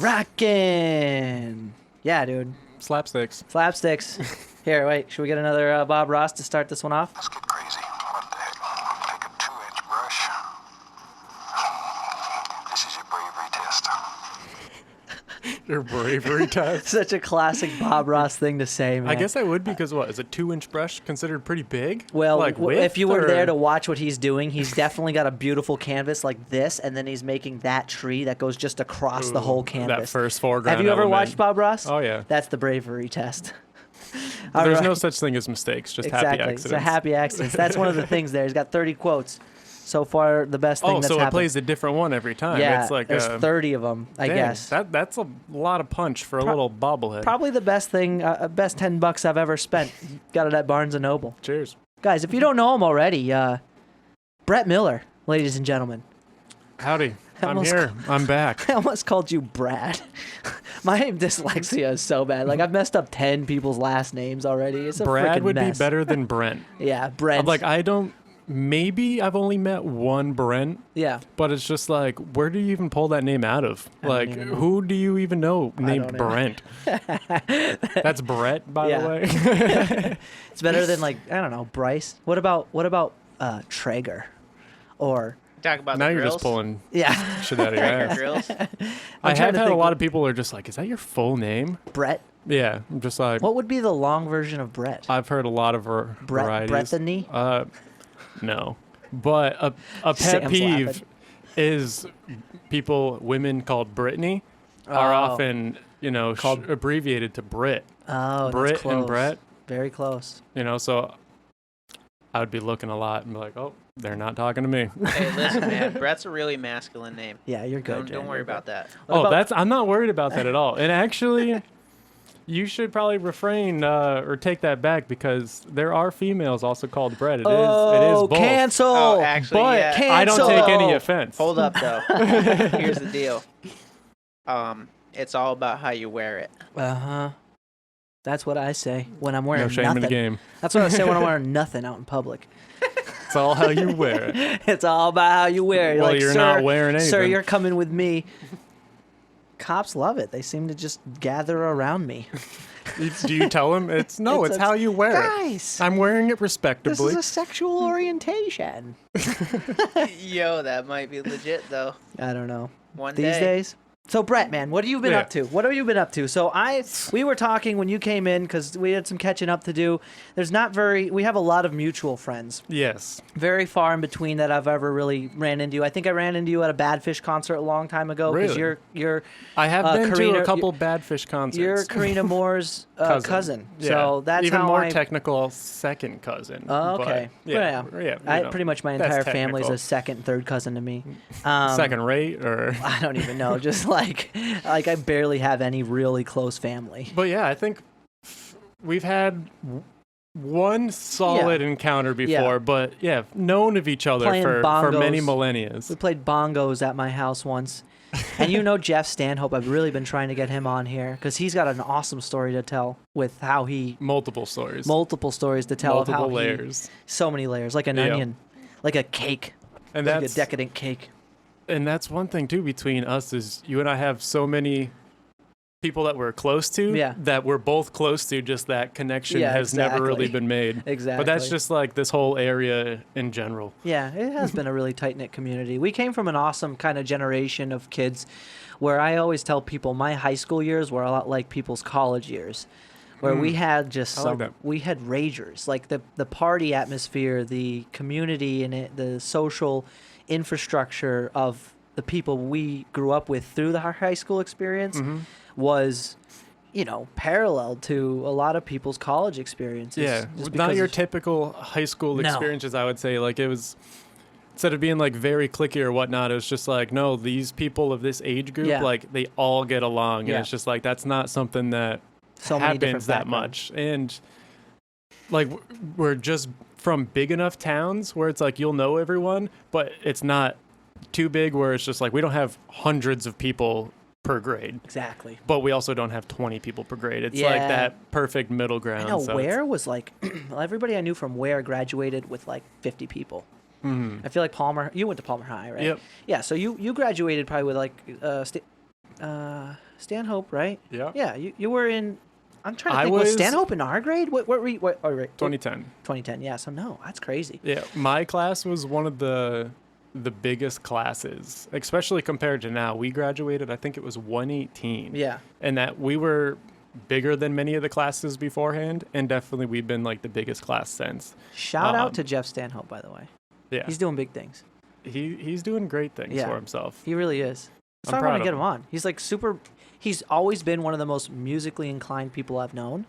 Rockin'. Yeah, dude. Slapsticks. Here, wait. Should we get another Bob Ross to start this one off? Let's get crazy. What the heck? Take a 2-inch brush. This is your bravery test. Your bravery test? Such a classic Bob Ross thing to say, man. I guess that would because what? Is a 2-inch brush considered pretty big? Well, like if you were there to watch what he's doing, he's definitely got a beautiful canvas like this, and then he's making that tree that goes just across the whole canvas. That first foreground Have you ever element. watched Bob Ross? Oh, yeah. That's the bravery test. There's no such thing as mistakes, just happy accidents. It's a happy accidents. That's one of the things there. He's got 30 quotes. So far, the best thing that's happened. Oh, so it plays a different one every time. Yeah, it's like there's 30 of them, I guess. That's a lot of punch for a little bobblehead. Probably the best thing, best $10 I've ever spent. Got it at Barnes & Noble. Cheers. Guys, if you don't know him already, Brett Miller, ladies and gentlemen. Howdy. I'm here. I'm back. I almost called you Brad. My dyslexia is so bad. Like, I've messed up 10 people's last names already. It's a Brad would mess. be better than Brent. Yeah, Brent. Like, maybe I've only met one Brent. Yeah. But it's just like, where do you even pull that name out of? Like, who do you even know named Brent? That's Brett, by the way. It's better than, like, I don't know, Bryce. What about Traeger? Or... Talk about now the you're grills? just pulling Yeah. shit out of your ass. Grills? I have had a lot of people are just like, is that your full name? Brett? Yeah. I'm just like... What would be the long version of Brett? I've heard a lot of varieties. Brethany? No. But a pet Sam's peeve laughing. is women called Brittany are often, called abbreviated to Brit. Oh, Brit that's close. and Brett. Very close. So I would be looking a lot and be like, oh, they're not talking to me. Hey, listen, man. Brett's a really masculine name. Yeah, you're good. Don't worry about that. I'm not worried about that at all. And actually, you should probably refrain or take that back because there are females also called Brett. It is both. Cancel. Oh, actually, but yeah. cancel. I don't take any offense. Hold up, though. Here's the deal. It's all about how you wear it. Uh-huh. That's what I say when I'm wearing No shame nothing. in the game. That's what I say when I'm wearing nothing out in public. It's all how you wear it. It's all about how you wear it. Well, like, you're sir, not wearing anything. Sir, you're coming with me. Cops love it. They seem to just gather around me. Do you tell them? It's how you wear Guys, it. I'm wearing it this respectably. is a sexual orientation. Yo, that might be legit, though. I don't know. One These day. days. So, Brett, man, what have you been up to? What have you been up to? So, we were talking when you came in because we had some catching up to do. We have a lot of mutual friends. Yes. Very far in between that I've ever really ran into. I think I ran into you at a Badfish concert a long time ago. Really? You're I have been Karina, to a couple Badfish concerts. You're Karina Moore's cousin. Yeah. So that's even how more technical second cousin. Oh, okay. But, yeah. Pretty much my entire family's a second, third cousin to me. Second rate or I don't even know. Just like I barely have any really close family. But yeah, I think we've had one solid encounter before, but known of each other for many millennia. We played bongos at my house once. And Jeff Stanhope, I've really been trying to get him on here because he's got an awesome story to tell with how he... Multiple stories to tell Multiple of how layers. So many layers, like an onion, like a cake, and like a decadent cake. And that's one thing, too, between us is you and I have so many people that we're close to that we're both close to, just that connection has never really been made. Exactly. But that's just like this whole area in general. Yeah, it has been a really tight-knit community. We came from an awesome kind of generation of kids where I always tell people my high school years were a lot like people's college years. Where we had we had ragers, like the party atmosphere, the community in it, the social infrastructure of the people we grew up with through the high school experience was, paralleled to a lot of people's college experiences. Yeah, not your typical high school experiences, I would say. Like, it was, instead of being, like, very cliquey or whatnot, it was just like, no, these people of this age group, like, they all get along. And it's just like, that's not something that happens that much. And, like, we're just from big enough towns where it's like you'll know everyone, but it's not too big where it's just like we don't have hundreds of people per grade. Exactly. But we also don't have 20 people per grade. It's like that perfect middle ground. I know Ware was like, everybody I knew from Ware graduated with like 50 people. I feel like you went to Palmer High, right? Yep. Yeah, so you graduated probably with like Stanhope, right? Yeah. Yeah, you were in. I'm trying to think. Was Stanhope in our grade? What were you? Oh, right. 2010. 2010. Yeah. So no, that's crazy. Yeah, my class was one of the biggest classes, especially compared to now. We graduated, I think it was 118. Yeah. And that we were bigger than many of the classes beforehand, and definitely we've been like the biggest class since. Shout out to Jeff Stanhope, by the way. Yeah. He's doing big things. He's doing great things for himself. He really is. So I want to get him on. He's like super. He's always been one of the most musically inclined people I've known.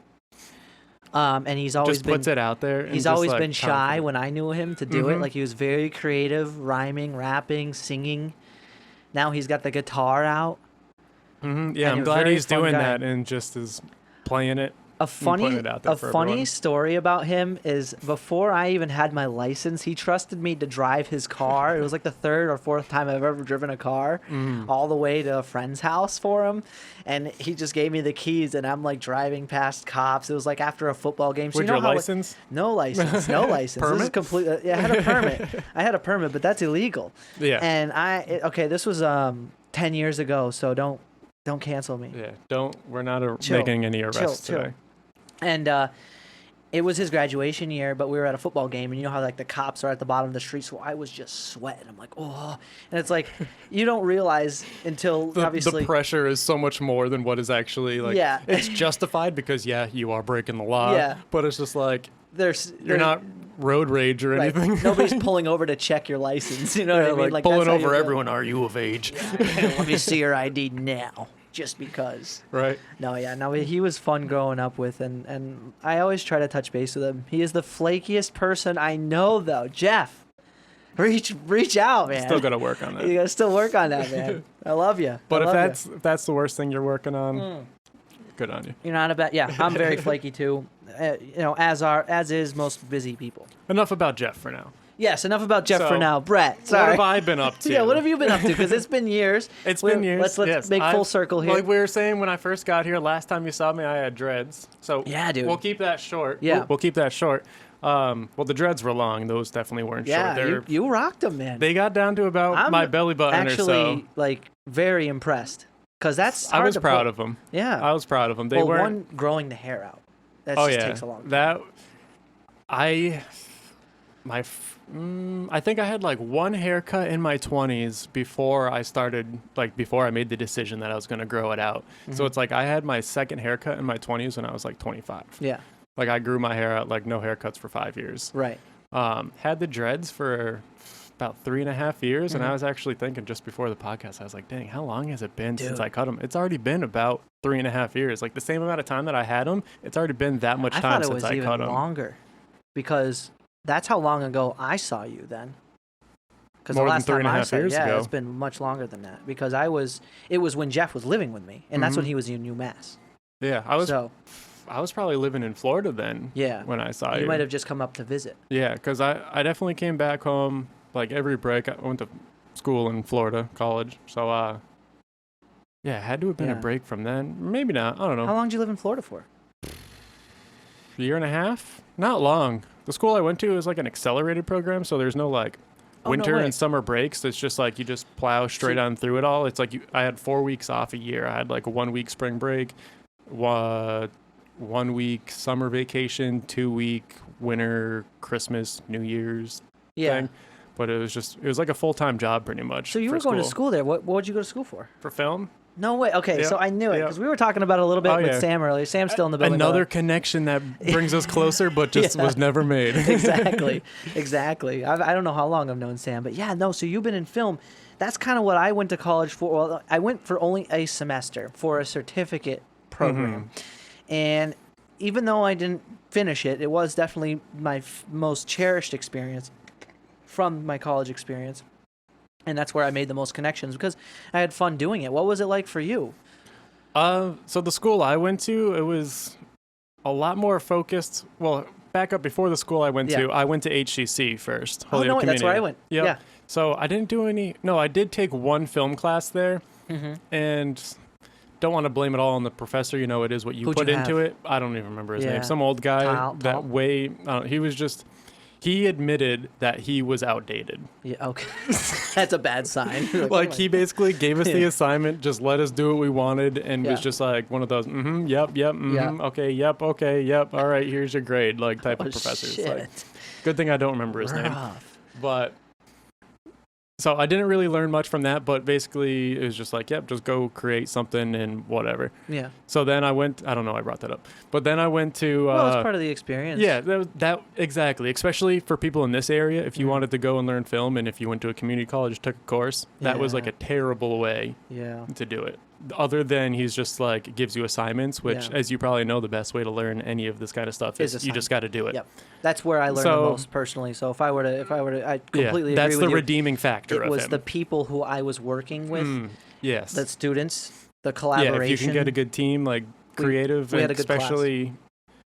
And he's always just puts it out there. He's always been shy when I knew him to do it. Like he was very creative, rhyming, rapping, singing. Now he's got the guitar out. Yeah, I'm glad he's doing that and just is playing it. A funny story about him is before I even had my license, he trusted me to drive his car. It was like the third or fourth time I've ever driven a car all the way to a friend's house for him. And he just gave me the keys and I'm like driving past cops. It was like after a football game. So with your license? No license. No license. Permit? This is completely. Yeah, I had a permit. I had a permit, but that's illegal. Yeah. And this was 10 years ago, so don't cancel me. Yeah, we're not making any arrests today. Chill. And it was his graduation year, but we were at a football game, and you know how like the cops are at the bottom of the street, so I was just sweating. I'm like, oh, and it's like you don't realize until obviously the pressure is so much more than what is actually like. Yeah. It's justified because you are breaking the law. Yeah. But it's just like you're not road rage or right. anything. Nobody's pulling over to check your license. You know what I mean? Like pulling over everyone. Are you of age? Let me see your ID now. Just because. Right. No, he was fun growing up with, and I always try to touch base with him. He is the flakiest person I know, though. Jeff, reach out, man. Still got to work on that. You got to still work on that, man. I love you. But if that's the worst thing you're working on, good on you. You're not a bad. Yeah, I'm very flaky too. As is most busy people. Enough about Jeff for now. Yes, enough about Jeff for now. Brett, sorry. What have I been up to? Yeah, what have you been up to? Because it's been years. It's been years. Let's make full circle here. Like we were saying when I first got here, last time you saw me, I had dreads. So yeah, dude. We'll keep that short. Yeah. We'll keep that short. Well, the dreads were long. Those definitely weren't short. Yeah, you rocked them, man. They got down to about my belly button or so. Actually, like, very impressed. Because that's hard I was proud of them. Yeah. I was proud of them. They weren't growing the hair out. That just takes a long time. I think I had like one haircut in my 20s before I made the decision that I was going to grow it out. So it's like I had my second haircut in my 20s when I was like 25. Yeah. Like I grew my hair out, like no haircuts for 5 years. Right. Had the dreads for about 3.5 years. And I was actually thinking just before the podcast, I was like, dang, how long has it been since I cut them? It's already been about 3.5 years. Like the same amount of time that I had them, it's already been that much time since I cut them. I thought it was even longer because that's how long ago I saw you then. Because the last time I saw you, it's been much longer than that. Because it was when Jeff was living with me, and that's when he was in UMass. Yeah, I was probably living in Florida then. Yeah, when I saw you. You might have just come up to visit. Yeah, because I definitely came back home like every break. I went to school in Florida, college. So yeah, it had to have been a break from then. Maybe not. I don't know. How long did you live in Florida for? A year and a half. Not long. The school I went to is like an accelerated program, so there's no like winter and summer breaks. It's just like you just plow straight on through it all. It's like I had 4 weeks off a year. I had like a 1 week spring break, 1 week summer vacation, 2 week winter, Christmas, New Year's thing. But it was like a full-time job pretty much. So you were going to school there. What would you go to school for? For film. No way. Okay, so I knew it because we were talking about it a little bit with Sam earlier. Sam's still in the building. Another connection that brings us closer, but just was never made. Exactly. I don't know how long I've known Sam, but so you've been in film. That's kind of what I went to college for. Well, I went for only a semester for a certificate program. And even though I didn't finish it, it was definitely my most cherished experience from my college experience. And that's where I made the most connections because I had fun doing it. What was it like for you? So the school I went to, it was a lot more focused. Well, back up before the school I went to HCC first. Holyoke Community. That's where I went. Yep. Yeah. So I didn't do I did take one film class there and don't want to blame it all on the professor. You know, it is what you put into it. I don't even remember his name. Some old guy He admitted that he was outdated. Yeah, okay. That's a bad sign. Like he basically gave us the assignment, just let us do what we wanted, and was just like one of those, okay, yep, all right, here's your grade, like type of professors. Shit. Like, good thing I don't remember his name. Rough. But so I didn't really learn much from that, but basically it was just like, yep, just go create something and whatever. Yeah. So then I don't know, I brought that up. But then I went to... well, it's part of the experience. Yeah, that exactly. Especially for people in this area, if you wanted to go and learn film and if you went to a community college, took a course, that was like a terrible way to do it. Other than he's just like gives you assignments, which as you probably know, the best way to learn any of this kind of stuff is you just got to do it. Yep. That's where I learned the most personally. So if I were to, I completely agree with you. That's the redeeming factor of him. It was the people who I was working with. Yes. The students, the collaboration. Yeah, if you can get a good team, like creative, and especially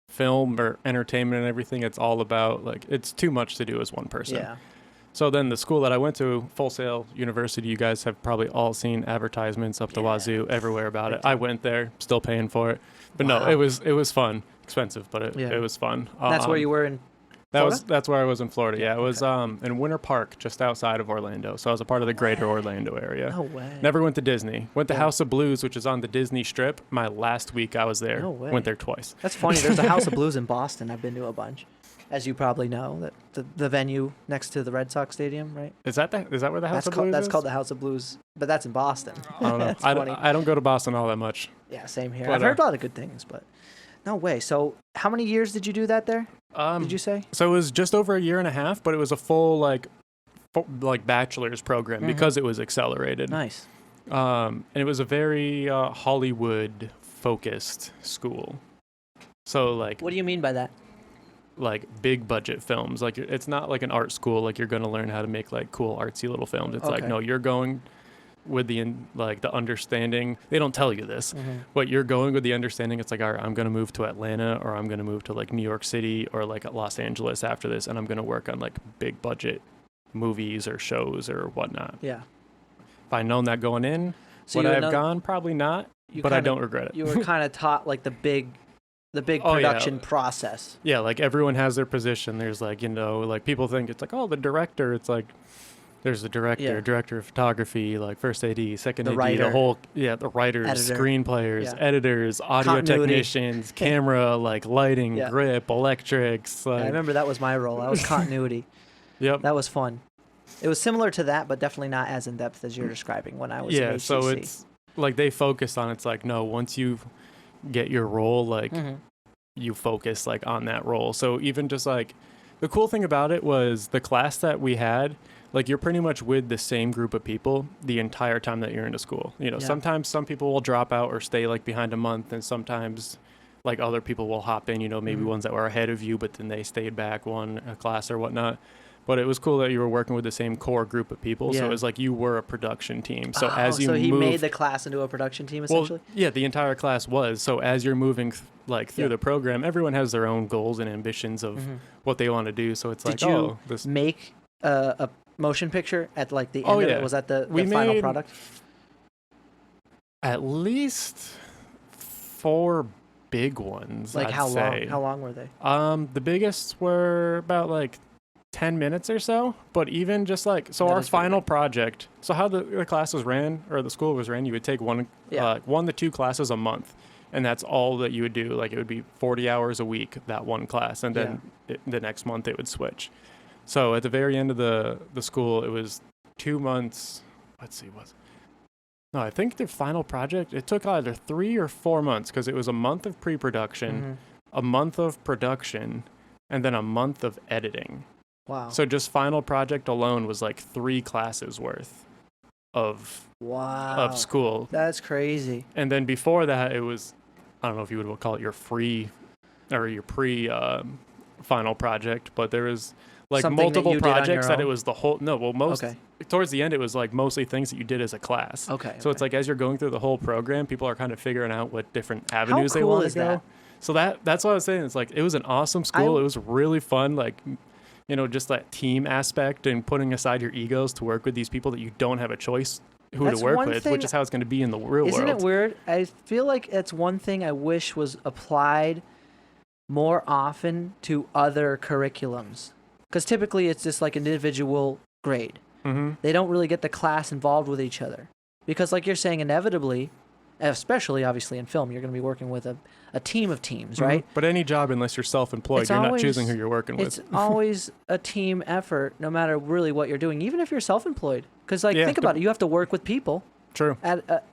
film or entertainment and everything, it's all about like it's too much to do as one person. Yeah. So then the school that I went to, Full Sail University, you guys have probably all seen advertisements up the wazoo everywhere about it. I went there, still paying for it. But no, it was fun. Expensive, but it was fun. That's where you were in Florida? That's where I was in Florida. Yeah, it was in Winter Park, just outside of Orlando. So I was a part of the greater Orlando area. No way. Never went to Disney. Went to House of Blues, which is on the Disney Strip. My last week I was there. No way. Went there twice. That's funny. There's a House of Blues in Boston. I've been to a bunch. As you probably know, that the venue next to the Red Sox Stadium, right? Is that where the House of Blues is? That's called the House of Blues, but that's in Boston. I don't know. I don't go to Boston all that much. Yeah, same here. I've heard a lot of good things, but no way. So how many years did you do that there? Did you say? So it was just over a year and a half, but it was a full like bachelor's program because it was accelerated. Nice. And it was a very Hollywood focused school. So like. What do you mean by that? Like big budget films. Like it's not like an art school. Like you're going to learn how to make like cool artsy little films. It's like, no, you're going with the understanding. They don't tell you this, but you're going with the understanding. It's like, all right, I'm going to move to Atlanta or I'm going to move to like New York City or like Los Angeles after this. And I'm going to work on like big budget movies or shows or whatnot. Yeah. If I'd known that going in, would I have gone? Probably not, but I don't regret it. You were kind of taught like the big production process. Yeah, like everyone has their position. There's like, like people think it's like, oh, the director. It's like there's the director of photography, like first AD, second AD, writer. the writers, Editor. screenplayers, editors, audio technicians, camera, like lighting, grip, electrics. Like, I remember that was my role. I was continuity. Yep. That was fun. It was similar to that, but definitely not as in depth as you're describing when I was in HCC. So it's like they focus on it's like, no, once you get your role, like you focus like on that role. So even just like the cool thing about it was the class that we had, like you're pretty much with the same group of people the entire time that you're into school. Sometimes some people will drop out or stay like behind a month, and sometimes like other people will hop in, maybe ones that were ahead of you, but then they stayed back one class or whatnot. But it was cool that you were working with the same core group of people. So it was like you were a production team. So so he made the class into a production team essentially? Well, yeah, the entire class was. So as you're moving through the program, everyone has their own goals and ambitions of what they want to do. So it's Did you make a motion picture at like the end of it? Was that the final product? At least 4 big ones. Like I'd say. How long were they? The biggest were about like 10 minutes or so, but even just like our final project, so how the class was ran or the school was ran, you would take 1 to 2 classes a month, and that's all that you would do. Like it would be 40 hours a week, that one class, and then the next month it would switch. So at the very end of the school, it was 2 months. I think the final project, it took either 3 or 4 months, because it was a month of pre-production, a month of production, and then a month of editing. Wow. So just final project alone was like 3 classes worth of school. That's crazy. And then before that, it was, I don't know if you would call it your free or your pre final project, but there was like something multiple projects that own? it was the whole, towards the end, it was like mostly things that you did as a class. Okay. So it's like as you're going through the whole program, people are kind of figuring out what different avenues they want to go. That? So that's what I was saying. It's like, it was an awesome school. It was really fun. Like, just that team aspect and putting aside your egos to work with these people that you don't have a choice to work with, which is how it's going to be in the real world. Isn't it weird? I feel like it's one thing I wish was applied more often to other curriculums. because typically it's just like an individual grade. Mm-hmm. They don't really get the class involved with each other because, like you're saying, inevitably, especially obviously in film, you're going to be working with a team of teams, right? But any job, unless you're self-employed, you're not choosing who you're working with. It's always a team effort, no matter really what you're doing, even if you're self-employed. Because think about it, you have to work with people. True. At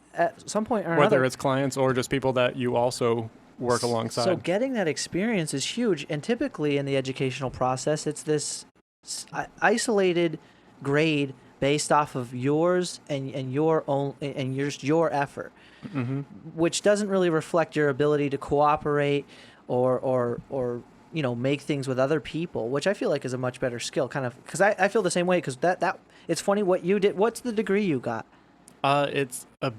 some point or another. Whether it's clients or just people that you also work alongside. So getting that experience is huge, and typically in the educational process, it's this isolated grade based off of yours and your own and your effort, which doesn't really reflect your ability to cooperate or make things with other people, which I feel like is a much better skill. Kind of because I feel the same way. Because that it's funny what you did. What's the degree you got? It's a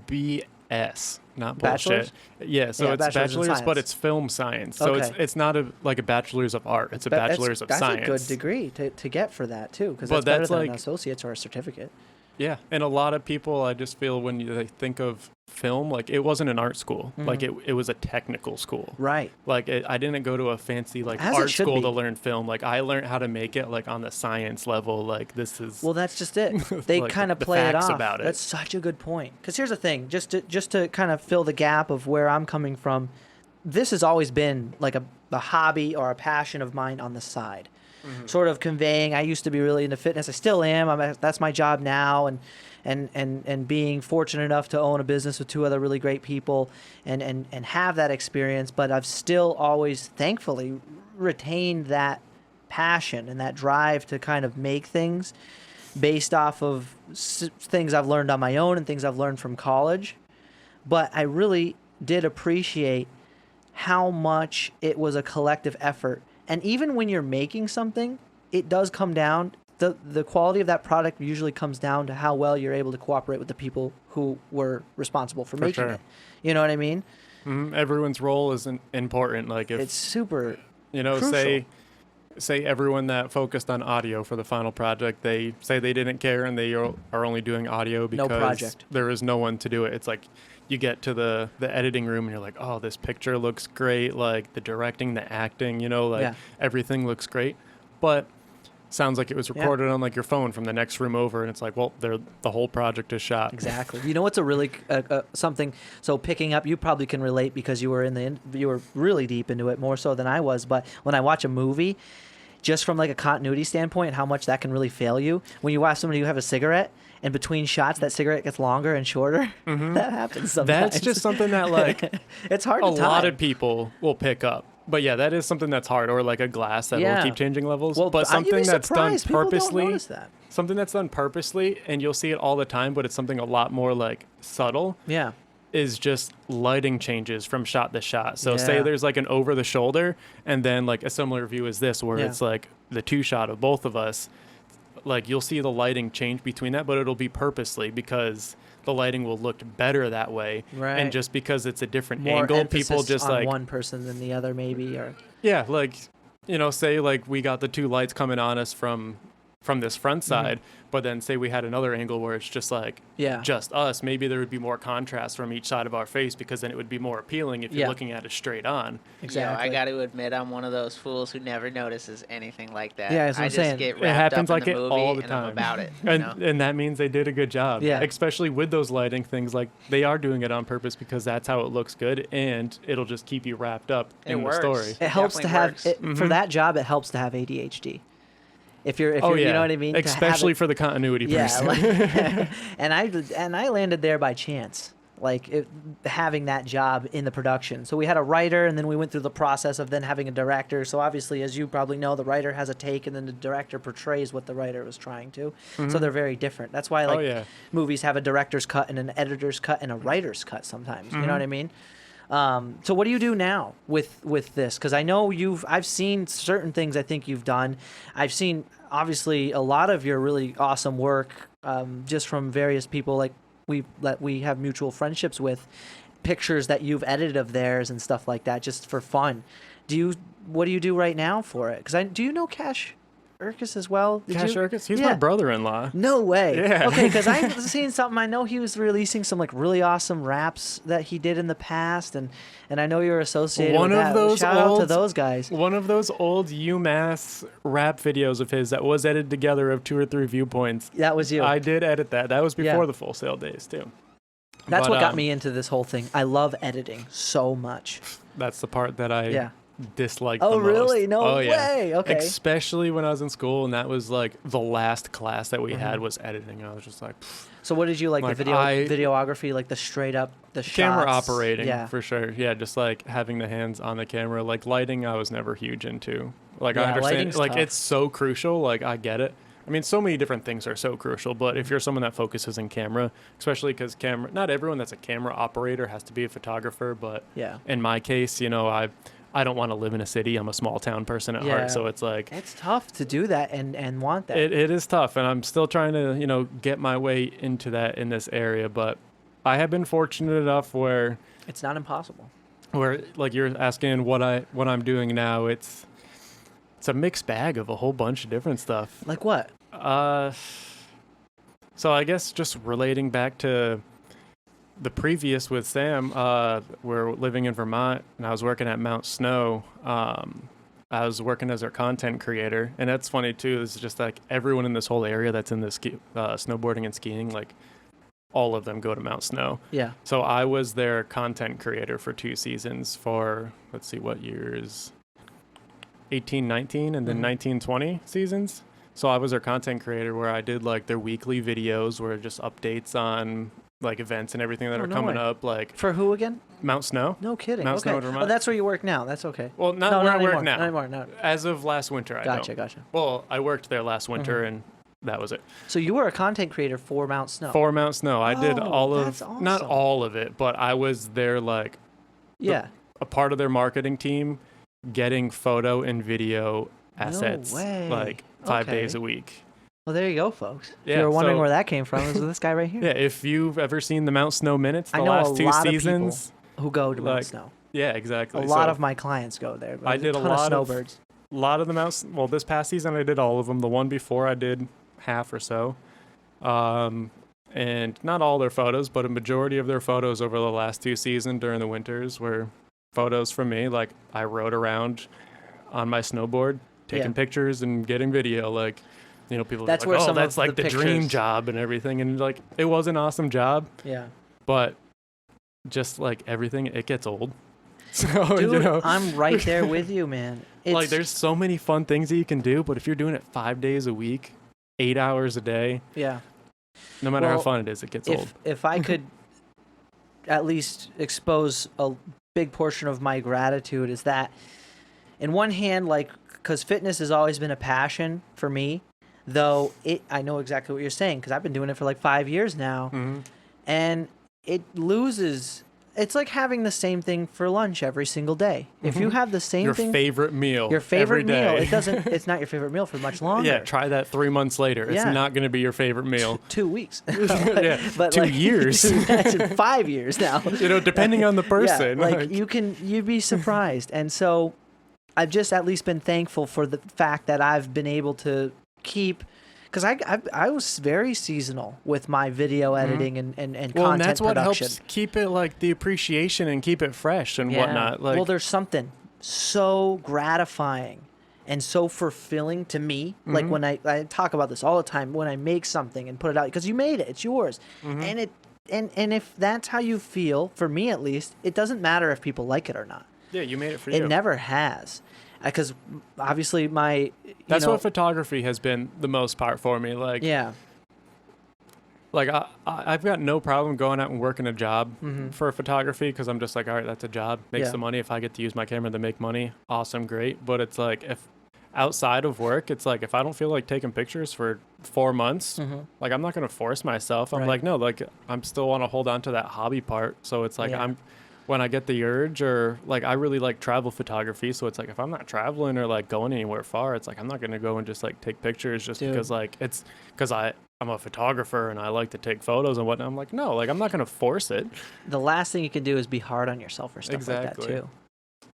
BS, not bachelor's? bullshit. Yeah, so it's bachelor's, but it's film science. So it's not a bachelor's of art. It's a bachelor's of science. That's a good degree to get for that too, because that's better than an associate's or a certificate. Yeah, and a lot of people, I just feel when they think of film, like it wasn't an art school. Like it was a technical school. Right. Like I didn't go to a fancy art school to learn film. Like I learned how to make it like on the science level. Like this is. Well, that's just it. They kind of play it off. About it. That's such a good point. Because here's the thing, just to kind of fill the gap of where I'm coming from, this has always been like a hobby or a passion of mine on the side. Sort of conveying. I used to be really into fitness. I still am. That's my job now, and being fortunate enough to own a business with two other really great people, and have that experience. But I've still always, thankfully, retained that passion and that drive to kind of make things based off of things I've learned on my own and things I've learned from college. But I really did appreciate how much it was a collective effort. And even when you're making something, it does come down, the quality of that product usually comes down to how well you're able to cooperate with the people who were responsible for making it. You know what I mean? Everyone's role is important. Like if it's super crucial. say everyone that focused on audio for the final project, they say they didn't care and they are only doing audio because there is no one to do it. It's like you get to the editing room and you're like, oh, this picture looks great. Like the directing, the acting, everything looks great. But sounds like it was recorded on like your phone from the next room over. And it's like, well, the whole project is shot. Exactly. You know what's a really something. So picking up, you probably can relate because you were you were really deep into it more so than I was. But when I watch a movie, just from like a continuity standpoint, how much that can really fail you. When you watch somebody who have a cigarette, and between shots, that cigarette gets longer and shorter. That happens sometimes. That's just something that, like, it's hard to time. A lot of people will pick up. But yeah, that is something that's hard. Or like a glass that will keep changing levels. Well, but something that's done purposely. Don't notice that. Something that's done purposely, and you'll see it all the time, but it's something a lot more like subtle. Yeah. Is just lighting changes from shot to shot. So say there's like an over the shoulder, and then like a similar view is this, where it's like the two shot of both of us. Like you'll see the lighting change between that, but it'll be purposely because the lighting will look better that way. Right. And just because it's a different more angle, people just on like one person than the other, maybe, or like say like we got the two lights coming on us from this front side, but then say we had another angle where it's just like just us, maybe there would be more contrast from each side of our face because then it would be more appealing if you're looking at it straight on. Exactly. I got to admit, I'm one of those fools who never notices anything like that. Yeah, that's what I'm saying. Just get wrapped up in the movie all the and time. I'm about it. And that means they did a good job. Yeah. Especially with those lighting things, like they are doing it on purpose because that's how it looks good and it'll just keep you wrapped up in the story. It helps to have for that job. It helps to have ADHD. If you're you know what I mean? Especially for the continuity person. And I landed there by chance, having that job in the production. So we had a writer, and then we went through the process of then having a director. So obviously, as you probably know, the writer has a take, and then the director portrays what the writer was trying to. So they're very different. That's why movies have a director's cut and an editor's cut and a writer's cut sometimes. You know what I mean? So what do you do now with this? Because I know I've seen certain things I think you've done. I've seen obviously a lot of your really awesome work just from various people we have mutual friendships with, pictures that you've edited of theirs and stuff like that just for fun. What do you do right now for it? Because do you know Cash? Urkus as well? Cash Urkus? He's my brother-in-law. No way. Yeah. Okay, because I've seen something. I know he was releasing some like really awesome raps that he did in the past, and I know you're associated with that. Shout out to those guys. One of those old UMass rap videos of his that was edited together of 2 or 3 viewpoints. That was you. I did edit that. That was before the Full Sail days too. That's what got me into this whole thing. I love editing so much. That's the part that I disliked the most. Oh, really? No way. Okay. Especially when I was in school, and that was like the last class that we had was editing. I was just like... So what did you like the videography, like the straight up, the shots? Camera operating, for sure. Yeah, just like having the hands on the camera. Like lighting, I was never huge into. Like I understand, like tough. It's so crucial. Like I get it. I mean, so many different things are so crucial, but if you're someone that focuses in camera, especially because not everyone that's a camera operator has to be a photographer, but in my case, you know, I don't want to live in a city. I'm a small town person at heart, so it's like... It's tough to do that and want that. It is tough, and I'm still trying to, you know, get my way into that in this area, but I have been fortunate enough where... It's not impossible. Where, like, you're asking what I'm doing now, it's a mixed bag of a whole bunch of different stuff. Like what? So I guess just relating back to the previous with Sam, we're living in Vermont, and I was working at Mount Snow. I was working as their content creator, and that's funny too. It's just like everyone in this whole area that's in this snowboarding and skiing, like all of them go to Mount Snow. Yeah. So I was their content creator for 2 seasons for, let's see, what years? 18, 19, and then 19, 20 seasons. So I was their content creator where I did like their weekly videos where just updates on like events and everything that are coming up. Like for who again? Mount Snow. No kidding. Mount Snow, Vermont. Oh, that's where you work now. That's okay. Well, not where I work now. Not anymore. No. As of last winter, I don't. Gotcha. Well, I worked there last winter, and that was it. So you were a content creator for Mount Snow. For Mount Snow, I did all of awesome. Not all of it, but I was there like a part of their marketing team, getting photo and video assets like 5 days a week. Well, there you go, folks. If you were wondering where that came from, it was this guy right here. Yeah, if you've ever seen the Mount Snow Minutes, the last 2 seasons. Who go to Mount Snow. Yeah, exactly. A lot of my clients go there. I did a lot of snowbirds. A lot of the Mount. Well, this past season I did all of them. The one before I did half or so. And not all their photos, but a majority of their photos over the last 2 seasons during the winters were photos from me. Like I rode around on my snowboard, taking pictures and getting video. Like, you know, people that's are like, oh, that's like the dream job and everything. And like, it was an awesome job. Yeah. But just like everything, it gets old. So, dude, you know, I'm right there with you, man. Like, there's so many fun things that you can do, but if you're doing it 5 days a week, 8 hours a day, no matter how fun it is, it gets old. If I could at least expose a big portion of my gratitude is that, in one hand, like, because fitness has always been a passion for me, though I know exactly what you're saying because I've been doing it for like 5 years now, and it loses. It's like having the same thing for lunch every single day. If you have the same thing, your favorite meal, it's not your favorite meal for much longer. Yeah, try that 3 months later. It's not going to be your favorite meal. 2 weeks. But 2 years. Imagine 5 years now. You know, depending on the person. Yeah, like you'd be surprised. And so I've just at least been thankful for the fact that I've been able to keep, because I was very seasonal with my video editing and content production. And that's what helps keep it like the appreciation and keep it fresh and whatnot. Like, well, there's something so gratifying and so fulfilling to me. Like when I talk about this all the time, when I make something and put it out, because you made it, it's yours. And if that's how you feel, for me at least, it doesn't matter if people like it or not. Yeah, you made it for you. It never has. Because obviously that's what photography has been the most part for me. Like, like I've got no problem going out and working a job for photography because I'm just like, all right, that's a job, makes the money. If I get to use my camera to make money, awesome, great. But it's like, if outside of work, it's like, if I don't feel like taking pictures for 4 months, like I'm not going to force myself. I'm like, no, like I'm still want to hold on to that hobby part. So it's like when I get the urge, or like I really like travel photography, so it's like if I'm not traveling or like going anywhere far, it's like I'm not gonna go and just like take pictures just because like it's because I'm a photographer and I like to take photos and whatnot. I'm like, no, like I'm not gonna force it. The last thing you can do is be hard on yourself or stuff like that too.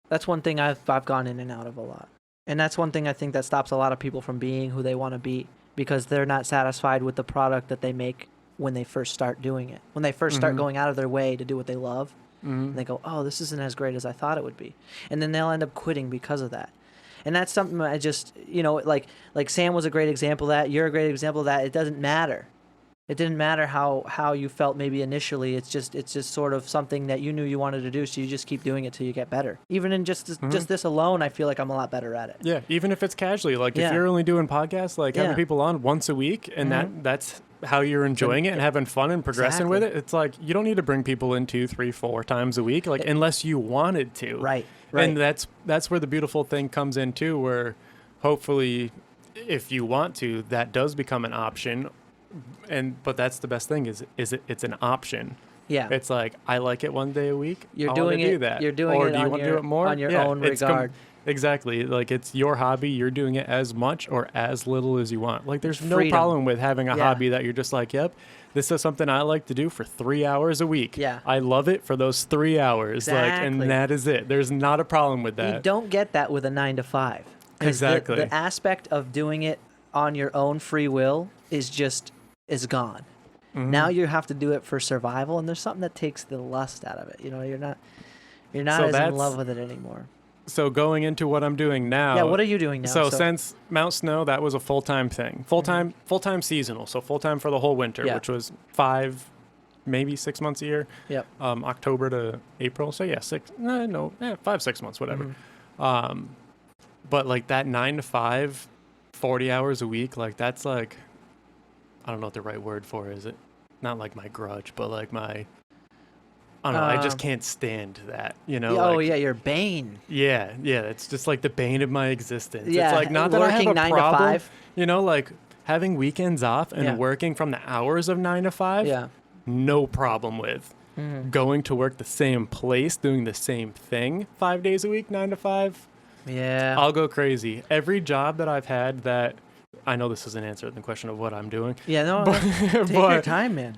That's one thing I've gone in and out of a lot. And that's one thing I think that stops a lot of people from being who they want to be, because they're not satisfied with the product that they make when they first start doing it. When they first start going out of their way to do what they love, and they go, oh, this isn't as great as I thought it would be. And then they'll end up quitting because of that. And that's something I just, like Sam was a great example of that. You're a great example of that. It doesn't matter. It didn't matter how you felt maybe initially. It's just sort of something that you knew you wanted to do, so you just keep doing it till you get better. Even in just this alone, I feel like I'm a lot better at it. Yeah, even if it's casually. Like if you're only doing podcasts, like having people on once a week, and that's how you're enjoying it and having fun and progressing with it. It's like you don't need to bring people in 2, 3, 4 times a week, like unless you wanted to. Right. And that's where the beautiful thing comes in too, where hopefully if you want to, that does become an option. But that's the best thing is it's an option. Yeah. It's like, I like it one day a week. You're doing it. Do that. You're doing or it do you want to do it more? on your own regard. Exactly. Like it's your hobby. You're doing it as much or as little as you want. Like there's no Freedom. problem with having a hobby that you're just like, yep, this is something I like to do for 3 hours a week. Yeah. I love it for those 3 hours. Exactly. And that is it. There's not a problem with that. You don't get that with a 9 to 5. Exactly. The aspect of doing it on your own free will is gone. Now you have to do it for survival, and there's something that takes the lust out of it. You're not as in love with it anymore. So going into what I'm doing now. Yeah, what are you doing now? So since Mount Snow, that was a full-time thing. Full-time seasonal. So full-time for the whole winter, which was 5, maybe 6 months a year. Yep. October to April. So yeah, 5, 6 months, whatever. But like that 9 to 5, 40 hours a week, like that's like, I don't know what the right word for is it. Not like my grudge, but like I don't know. I just can't stand that, Oh, yeah, your bane. Yeah, it's just like the bane of my existence. Yeah, it's like not that I have a 9 problem, to 5. Like having weekends off and working from the hours of 9 to 5. Yeah, no problem with going to work the same place, doing the same thing 5 days a week, 9 to 5. Yeah, I'll go crazy. Every job that I've had that. I know this isn't answering the question of what I'm doing. Yeah, no, take your time, man.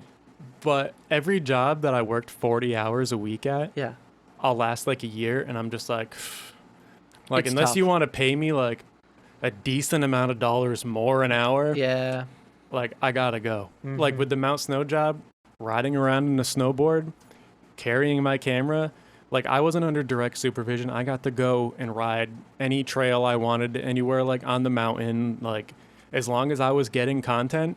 But every job that I worked 40 hours a week at, I'll last like a year, and I'm just like It's unless tough. you want to pay me like a decent amount of dollars more an hour, like I gotta go. Like with the Mount Snow job, riding around in a snowboard, carrying my camera. Like I wasn't under direct supervision. I got to go and ride any trail I wanted anywhere, like on the mountain, like. As long as I was getting content,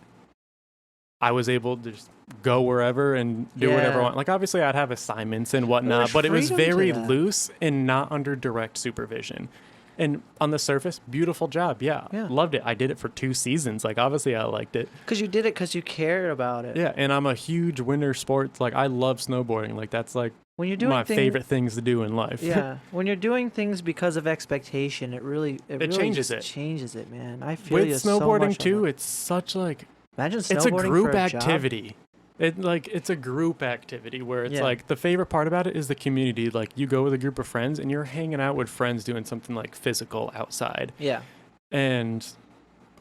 I was able to just go wherever and do whatever I want. Like, obviously, I'd have assignments and whatnot, but it was very loose and not under direct supervision. And on the surface, beautiful job. Yeah, loved it. I did it for 2 seasons. Like, obviously, I liked it. Because you did it because you cared about it. Yeah, and I'm a huge winter sports. Like, I love snowboarding. Like, that's like when you're doing my favorite things to do in life. Yeah, when you're doing things because of expectation, it really changes it. Changes it, man. I feel with you snowboarding so much too. It's such like imagine snowboarding it's a group for a activity. It's a group activity where it's like the favorite part about it is the community. Like you go with a group of friends and you're hanging out with friends doing something like physical outside. Yeah, and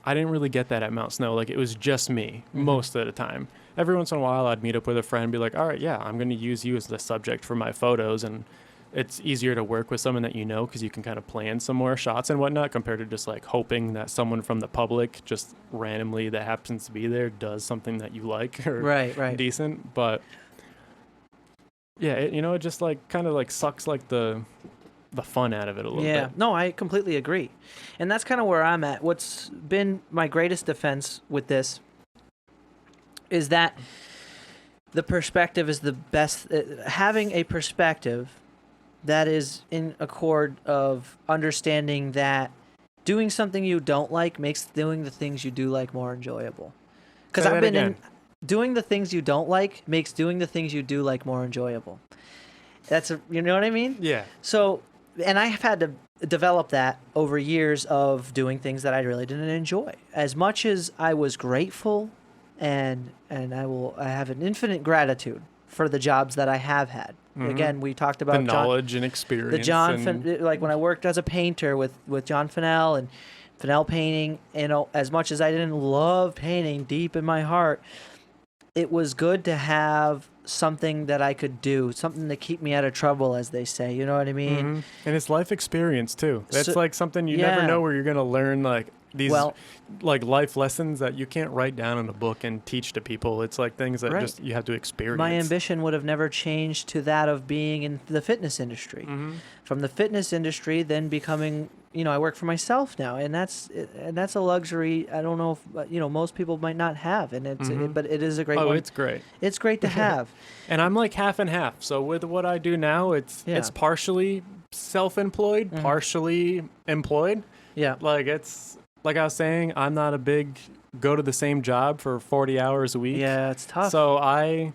I didn't really get that at Mount Snow. Like it was just me most of the time. Every once in a while, I'd meet up with a friend and be like, all right, yeah, I'm going to use you as the subject for my photos. And it's easier to work with someone that you know because you can kind of plan some more shots and whatnot compared to just like hoping that someone from the public just randomly that happens to be there does something that you like or right. decent. But yeah, it just like kind of like sucks like the fun out of it a little bit. Yeah, no, I completely agree. And that's kind of where I'm at. What's been my greatest defense with this is that the perspective is the best. Having a perspective that is in accord of understanding that doing something you don't like makes doing the things you do like more enjoyable. Because I've been doing the things you don't like makes doing the things you do like more enjoyable. You know what I mean? Yeah. So, and I have had to develop that over years of doing things that I really didn't enjoy. As much as I was grateful and I have an infinite gratitude for the jobs that I have had. Again, we talked about the knowledge and experience. Like when I worked as a painter with John Fennell and Fennell painting, as much as I didn't love painting deep in my heart, it was good to have something that I could do, something to keep me out of trouble, as they say. You know what I mean? Mm-hmm. And it's life experience too. That's So, like something you never know where you're gonna learn like these like life lessons that you can't write down in a book and teach to people. It's like things that just you have to experience. My ambition would have never changed to that of being in the fitness industry. Mm-hmm. From the fitness industry, then becoming, I work for myself now, and that's a luxury. I don't know if most people might not have, and but it is a great one. Oh, it's great. It's great to have. And I'm like half and half. So with what I do now, it's partially self-employed, partially employed. Yeah. Like it's like I was saying, I'm not a big go to the same job for 40 hours a week. Yeah, it's tough. So I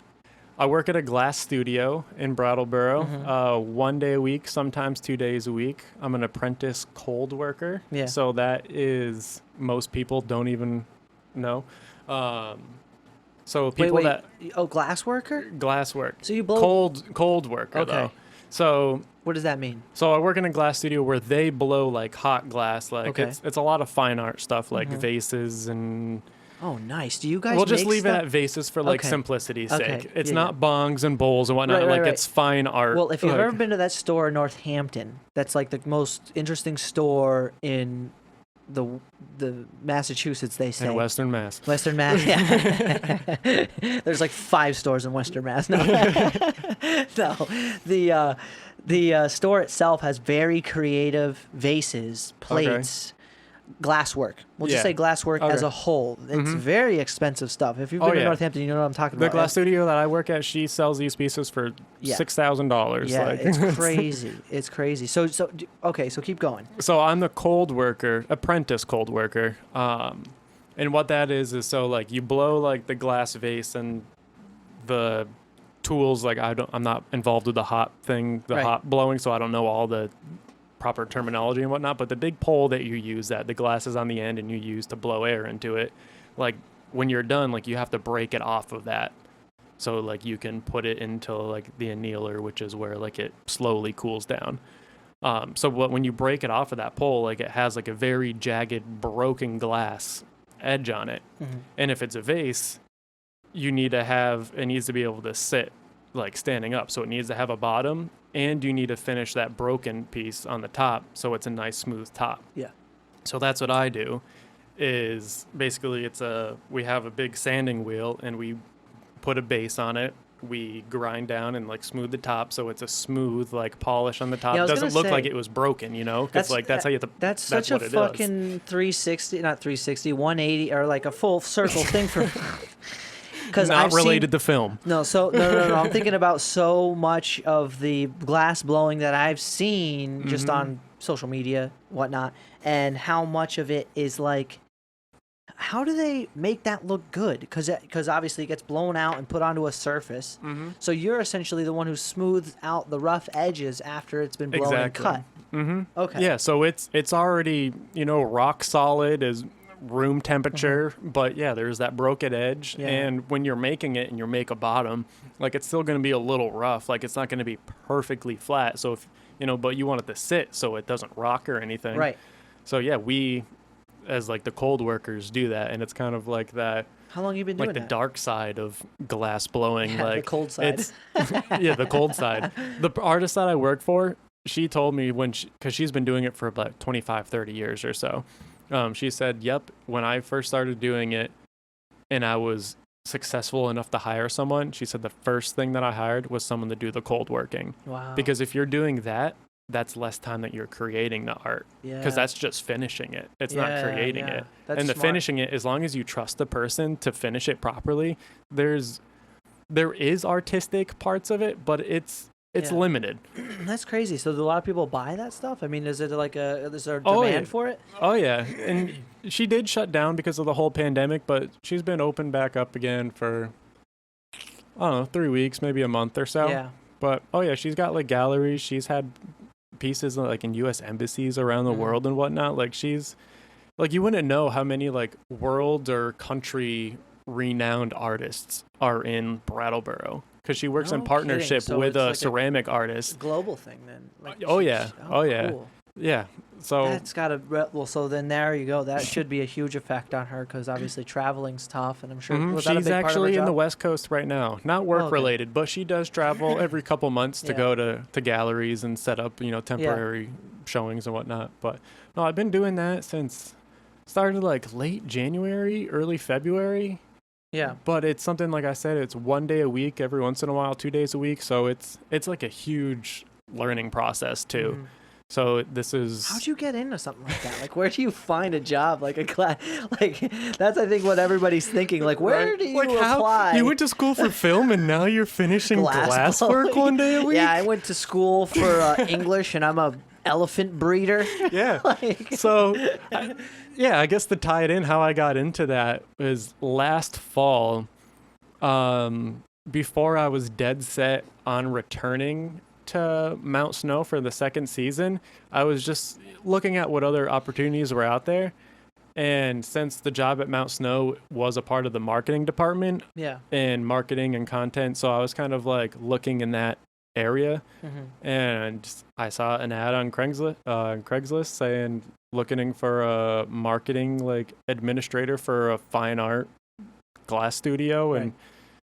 work at a glass studio in Brattleboro, 1 day a week, sometimes 2 days a week. I'm an apprentice cold worker. Yeah. So that is, most people don't even know. So people glass worker? Glass work. So you blow cold worker. Okay. Though. So what does that mean? So I work in a glass studio where they blow like hot glass. Like it's a lot of fine art stuff, like vases and. Oh, nice. Do you guys? We'll just leave it at vases for like simplicity's sake. It's not bongs and bowls and whatnot. Right. It's fine art. Well, if you've ever been to that store in Northampton, that's like the most interesting store in the Massachusetts, they say. In Western Mass. Western Mass, yeah. There's like 5 stores in Western Mass. No, no. The store itself has very creative vases, plates, glasswork. We'll just say glasswork as a whole. It's very expensive stuff. If you've been to Northampton, you know what I'm talking about. The glass studio that I work at, she sells these pieces for $6,000. Yeah, it's crazy. It's crazy. So keep going. So I'm the cold worker, apprentice cold worker. And what that is so like you blow like the glass vase and the tools. Like I'm not involved with the hot thing, hot blowing, so I don't know all the proper terminology and whatnot, but the big pole that you use, that the glass is on the end and you use to blow air into it, like when you're done, like you have to break it off of that, so like you can put it into like the annealer, which is where like it slowly cools down. So when you break it off of that pole, like it has like a very jagged broken glass edge on it, and if it's a vase, it needs to be able to sit like standing up, so it needs to have a bottom, and you need to finish that broken piece on the top so it's a nice smooth top. Yeah. So that's what I do, is basically we have a big sanding wheel and we put a base on it. We grind down and like smooth the top so it's a smooth like polish on the top. It doesn't look like it was broken, because that's how you have to. That's such a fucking 360, not 360, 180, or like a full circle thing for. Because not related to film. No, no. I'm thinking about so much of the glass blowing that I've seen just on social media, whatnot, and how much of it is like, how do they make that look good? Because obviously it gets blown out and put onto a surface. So you're essentially the one who smooths out the rough edges after it's been blown and cut. Okay. Yeah, so it's already rock solid as room temperature, but there's that broken edge, and when you're making it and you make a bottom, like it's still going to be a little rough, like it's not going to be perfectly flat, so if but you want it to sit so it doesn't rock or anything, right? So we as like the cold workers do that, and it's kind of like that. How long have you been doing like the that? dark side of glass blowing, like the cold side. The cold side. The artist that I work for, she told me because she's been doing it for about 25-30 years or so. She said, yep, when I first started doing it and I was successful enough to hire someone, she said the first thing that I hired was someone to do the cold working. Wow. Because if you're doing that, that's less time that you're creating the art. Because that's just finishing it. It's not creating it. That's and the smart. finishing it, as long as you trust the person to finish it properly, there is artistic parts of it, but it's limited. That's crazy. So do a lot of people buy that stuff? I mean, is there a demand for it? Oh yeah, and she did shut down because of the whole pandemic, but she's been open back up again for, I don't know, 3 weeks, maybe a month or so. Yeah. But she's got like galleries. She's had pieces like in U.S. embassies around the world and whatnot. Like she's, like you wouldn't know how many like world or country renowned artists are in Brattleboro. Because she works in partnership with a ceramic artist. Global thing then. Oh yeah. Cool. Yeah. So that's gotta well. So then there you go. That should be a huge effect on her because obviously traveling's tough, and I'm sure was that a she's big part of her actually in the job? West Coast right now. Not work related, but she does travel every couple months to go to galleries and set up temporary showings and whatnot. But no, I've been doing that since started like late January, early February. Yeah. But it's something, like I said, it's 1 day a week, every once in a while, 2 days a week. So it's like a huge learning process too. Mm-hmm. So this is. How'd you get into something like that? Like, where do you find a job like a class? Like, that's I think what everybody's thinking. Like, where do you apply? You went to school for film and now you're finishing glasswork 1 day a week? Yeah, I went to school for English and I'm a elephant breeder. Yeah. I guess to tie it in, how I got into that was last fall. Before I was dead set on returning to Mount Snow for the second season, I was just looking at what other opportunities were out there. And since the job at Mount Snow was a part of the marketing department, and marketing and content, so I was kind of like looking in that area, and I saw an ad on Craigslist saying looking for a marketing like administrator for a fine art glass studio, and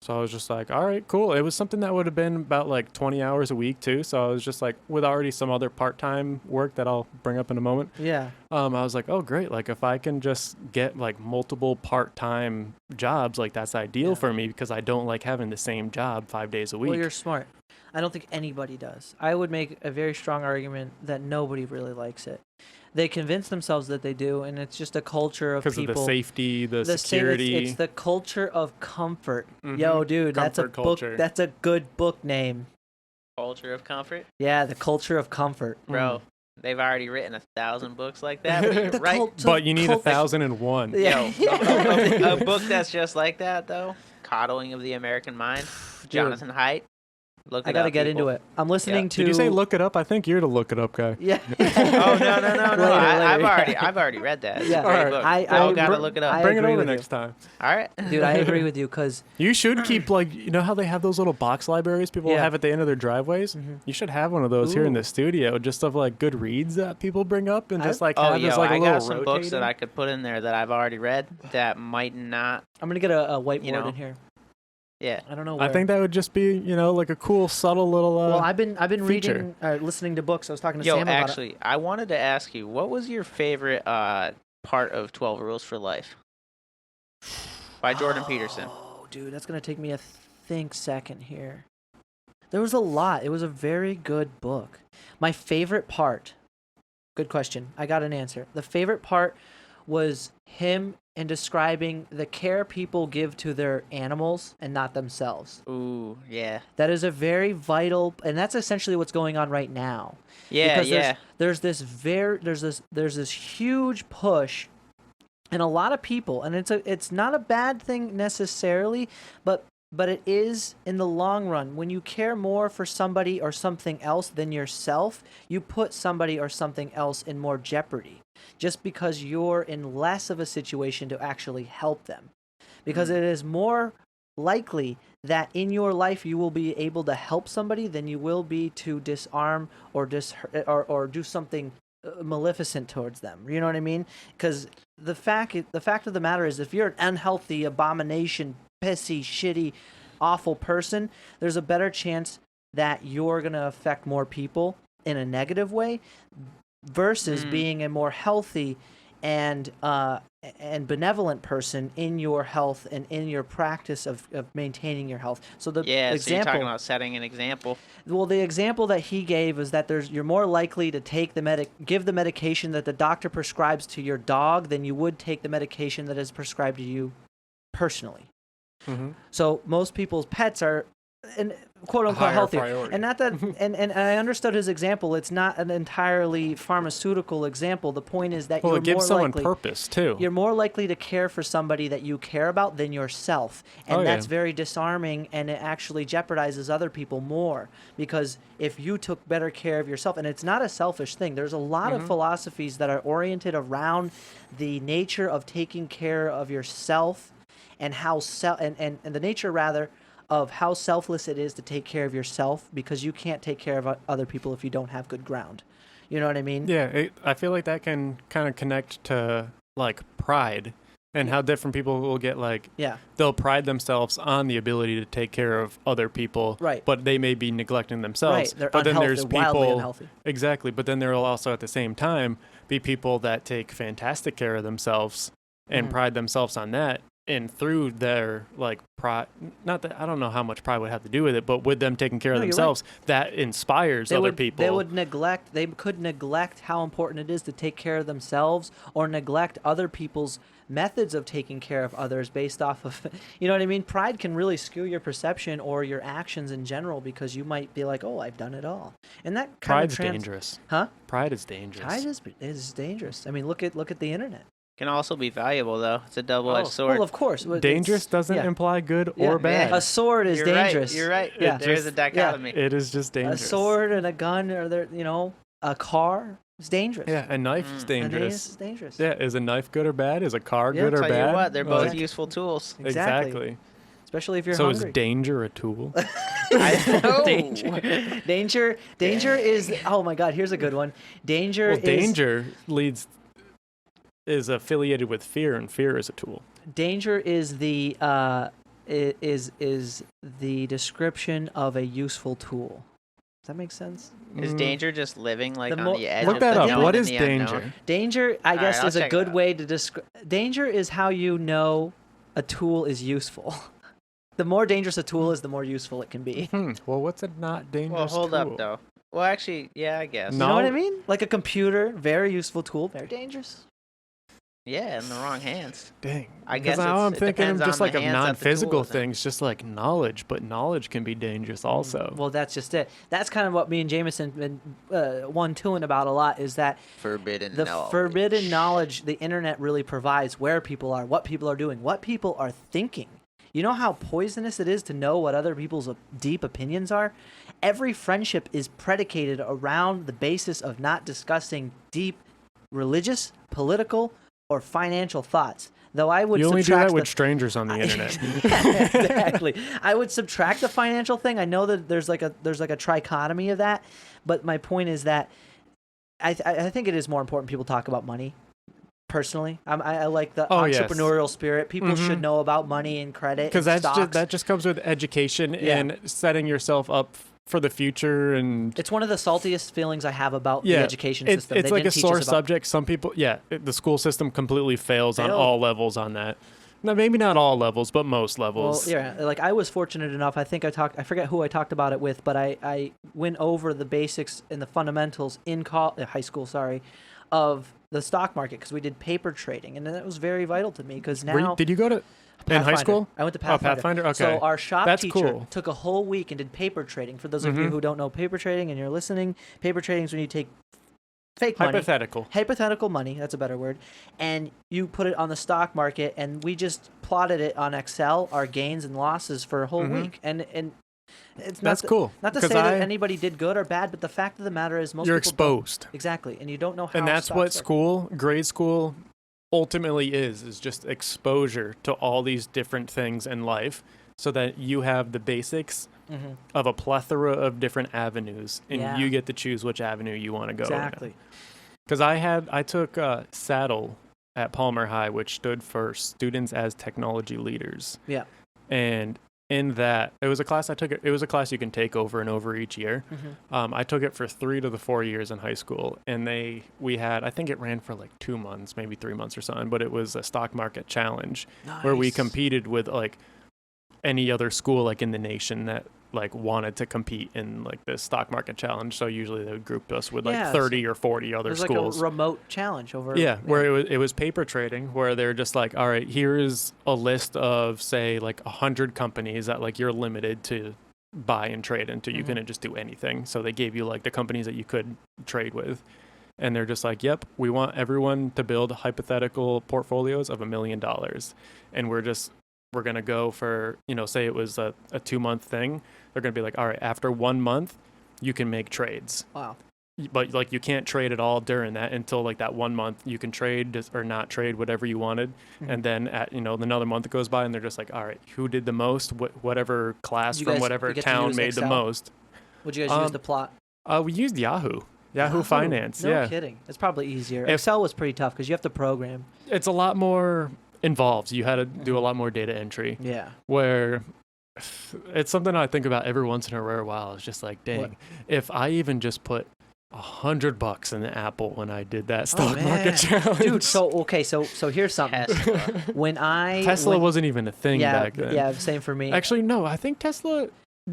so I was just like, all right, cool. It was something that would have been about like 20 hours a week too. So I was just like, with already some other part-time work that I'll bring up in a moment. Yeah. I was like, oh, great. Like if I can just get like multiple part-time jobs, like that's ideal for me because I don't like having the same job 5 days a week. Well, you're smart. I don't think anybody does. I would make a very strong argument that nobody really likes it. They convince themselves that they do, and it's just a culture of people. Because of the safety, the security. It's the culture of comfort. Yo, dude, that's a culture. book. That's a good book name. Culture of comfort? Yeah, the culture of comfort. Bro, they've already written 1,000 books like that. Right? But you need 1,001. Yeah. Yo, a book that's just like that, though. Coddling of the American Mind. Jonathan Haidt. I gotta get into it. I'm listening to. Did you say look it up? I think you're the look it up guy. Yeah. Oh no! Later. I've already read that. Yeah. All right. I gotta look it up. Bring it over next time. All right. Dude, I agree with you because you should keep like how they have those little box libraries people have at the end of their driveways. Mm-hmm. You should have one of those here in the studio, just of like good reads that people bring up and just like have this like a little I got some books that I could put in there that I've already read that might not. I'm gonna get a whiteboard in here. Yeah, I don't know where. I think that would just be, like a cool, subtle little. Well, I've been feature. reading, listening to books. I was talking to Sam about it. Actually, I wanted to ask you, what was your favorite part of 12 Rules for Life by Jordan Peterson? Oh, dude, that's gonna take me a second here. There was a lot. It was a very good book. My favorite part. Good question. I got an answer. The favorite part was him and describing the care people give to their animals and not themselves. Ooh, yeah. That is a very vital, and that's essentially what's going on right now. Yeah, because there's this huge push, and a lot of people, and it's not a bad thing necessarily, but it is in the long run. When you care more for somebody or something else than yourself, you put somebody or something else in more jeopardy. Just because you're in less of a situation to actually help them. Because it is more likely that in your life you will be able to help somebody than you will be to disarm or do something maleficent towards them. You know what I mean? Because the fact of the matter is, if you're an unhealthy, abomination, pissy, shitty, awful person, there's a better chance that you're going to affect more people in a negative way versus being a more healthy and benevolent person in your health and in your practice of maintaining your health. So the example, so you're talking about setting an example. Well, the example that he gave is that you're more likely to take give the medication that the doctor prescribes to your dog than you would take the medication that is prescribed to you personally. Mm-hmm. So most people's pets are, quote unquote, healthier. Priority. And not that, and I understood his example. It's not an entirely pharmaceutical example. The point is that it gives someone purpose too. You're more likely to care for somebody that you care about than yourself, and that's very disarming, and it actually jeopardizes other people more, because if you took better care of yourself, and it's not a selfish thing. There's a lot of philosophies that are oriented around the nature of taking care of yourself, and how and the nature rather of how selfless it is to take care of yourself, because you can't take care of other people if you don't have good ground. You know what I mean? Yeah, I feel like that can kind of connect to like pride and how different people will get they'll pride themselves on the ability to take care of other people, right? But they may be neglecting themselves. Right, they're but unhealthy, then there's wildly people unhealthy. Exactly, but then there will also at the same time be people that take fantastic care of themselves and pride themselves on that. And through their pride, not that I don't know how much pride would have to do with it, but with them taking care of themselves, that inspires other people. They could neglect how important it is to take care of themselves, or neglect other people's methods of taking care of others based off of, you know what I mean? Pride can really skew your perception or your actions in general, because you might be like, oh, I've done it all, and that kind Pride's dangerous. Huh? Pride is dangerous. Pride is dangerous. I mean, look at the internet. Can also be valuable, though. It's a double-edged sword. Well, of course. Dangerous doesn't imply good or bad. A sword is dangerous. You're right. Yeah. There's a dichotomy. It is just dangerous. A sword and a gun, or a car is dangerous. Yeah, a knife is dangerous. A knife is dangerous. Yeah, is a knife good or bad? Is a car good or Tell bad? you what, they're both useful tools. Exactly. Especially if you're hungry. So is danger a tool? Danger is, oh my God, here's a good one. Danger is affiliated with fear, and fear is a tool. Danger is the description of a useful tool. Does that make sense? Is danger just living on the edge Look of that the up. known What and is the danger? unknown? Danger, I guess, is a good way to describe. Danger is how you know a tool is useful. The more dangerous a tool is, the more useful it can be. Well, what's a not dangerous tool? Well, hold tool? up, though. Well, actually, yeah, I guess. You know what I mean? Like a computer, very useful tool, very dangerous. Yeah, in the wrong hands. Dang. I guess I'm thinking of just of non-physical things, just like knowledge, but knowledge can be dangerous also. Well, that's just it. That's kind of what me and Jameson been one-twoing about a lot, is that forbidden knowledge the internet really provides, where people are, what people are doing, what people are thinking. You know how poisonous it is to know what other people's deep opinions are? Every friendship is predicated around the basis of not discussing deep religious, political, or financial thoughts. Though I would you only do that with strangers on the internet. Yeah, exactly. I would subtract the financial thing. I know that there's like a trichotomy of that, but my point is that I think it is more important people talk about money. Personally, I like the entrepreneurial spirit. People should know about money and credit, because that just comes with education and setting yourself up for the future. And it's one of the saltiest feelings I have about the education system. It's like a sore subject. Some people, the school system completely fails on all levels on that. No, maybe not all levels, but most levels. Well, yeah, like I was fortunate enough. I think I forget who I talked about it with, but I went over the basics and the fundamentals in high school. Of the stock market, because we did paper trading, and that was very vital to me. Because now, did you go to in high school? I went to Pathfinder. Oh, Pathfinder. Okay. So our shop teacher cool. took a whole week and did paper trading. For those of you who don't know paper trading and you're listening, paper trading is when you take fake money, hypothetical money. That's a better word, and you put it on the stock market. And we just plotted it on Excel, our gains and losses for a whole week, and. That's cool. Not to say that anybody did good or bad, but the fact of the matter is you're exposed. Exactly, and you don't know how. And that's what grade school, ultimately is just exposure to all these different things in life, so that you have the basics of a plethora of different avenues, and you get to choose which avenue you want to go. Exactly. Because I took SADL at Palmer High, which stood for Students as Technology Leaders. Yeah. And in that, it was a class it was a class you can take over and over each year. I took it for 3 to 4 years in high school, and we had, I think it ran for like 2 months, maybe 3 months or something, but it was a stock market challenge where we competed with like any other school like in the nation that like wanted to compete in like this stock market challenge. So usually they would group us with like 30 or 40 other schools. It was like a remote challenge over. Where it was paper trading, where they're just like, all right, here's a list of say like 100 companies that like you're limited to buy and trade into. You couldn't just do anything. So they gave you like the companies that you could trade with. And they're just like, yep, we want everyone to build hypothetical portfolios of $1 million. And we're going to go for, say it was a 2-month thing. They're going to be like, all right, after 1 month, you can make trades. Wow. But like you can't trade at all during that until like that 1 month. You can trade or not trade, whatever you wanted. And then at, another month goes by and they're just like, all right, who did the most? Whatever class from whatever town made the most. Would you guys use the plot? We used Yahoo. Yahoo Finance. No kidding. It's probably easier. Excel was pretty tough because you have to program. It's a lot more involved. You had to do a lot more data entry. Yeah. Where it's something I think about every once in a rare while. It's just like, dang, if I even just put $100 in the Apple when I did that stock market challenge. Dude, so here's something. Tesla wasn't even a thing back then. Yeah, same for me. Actually, no, I think Tesla,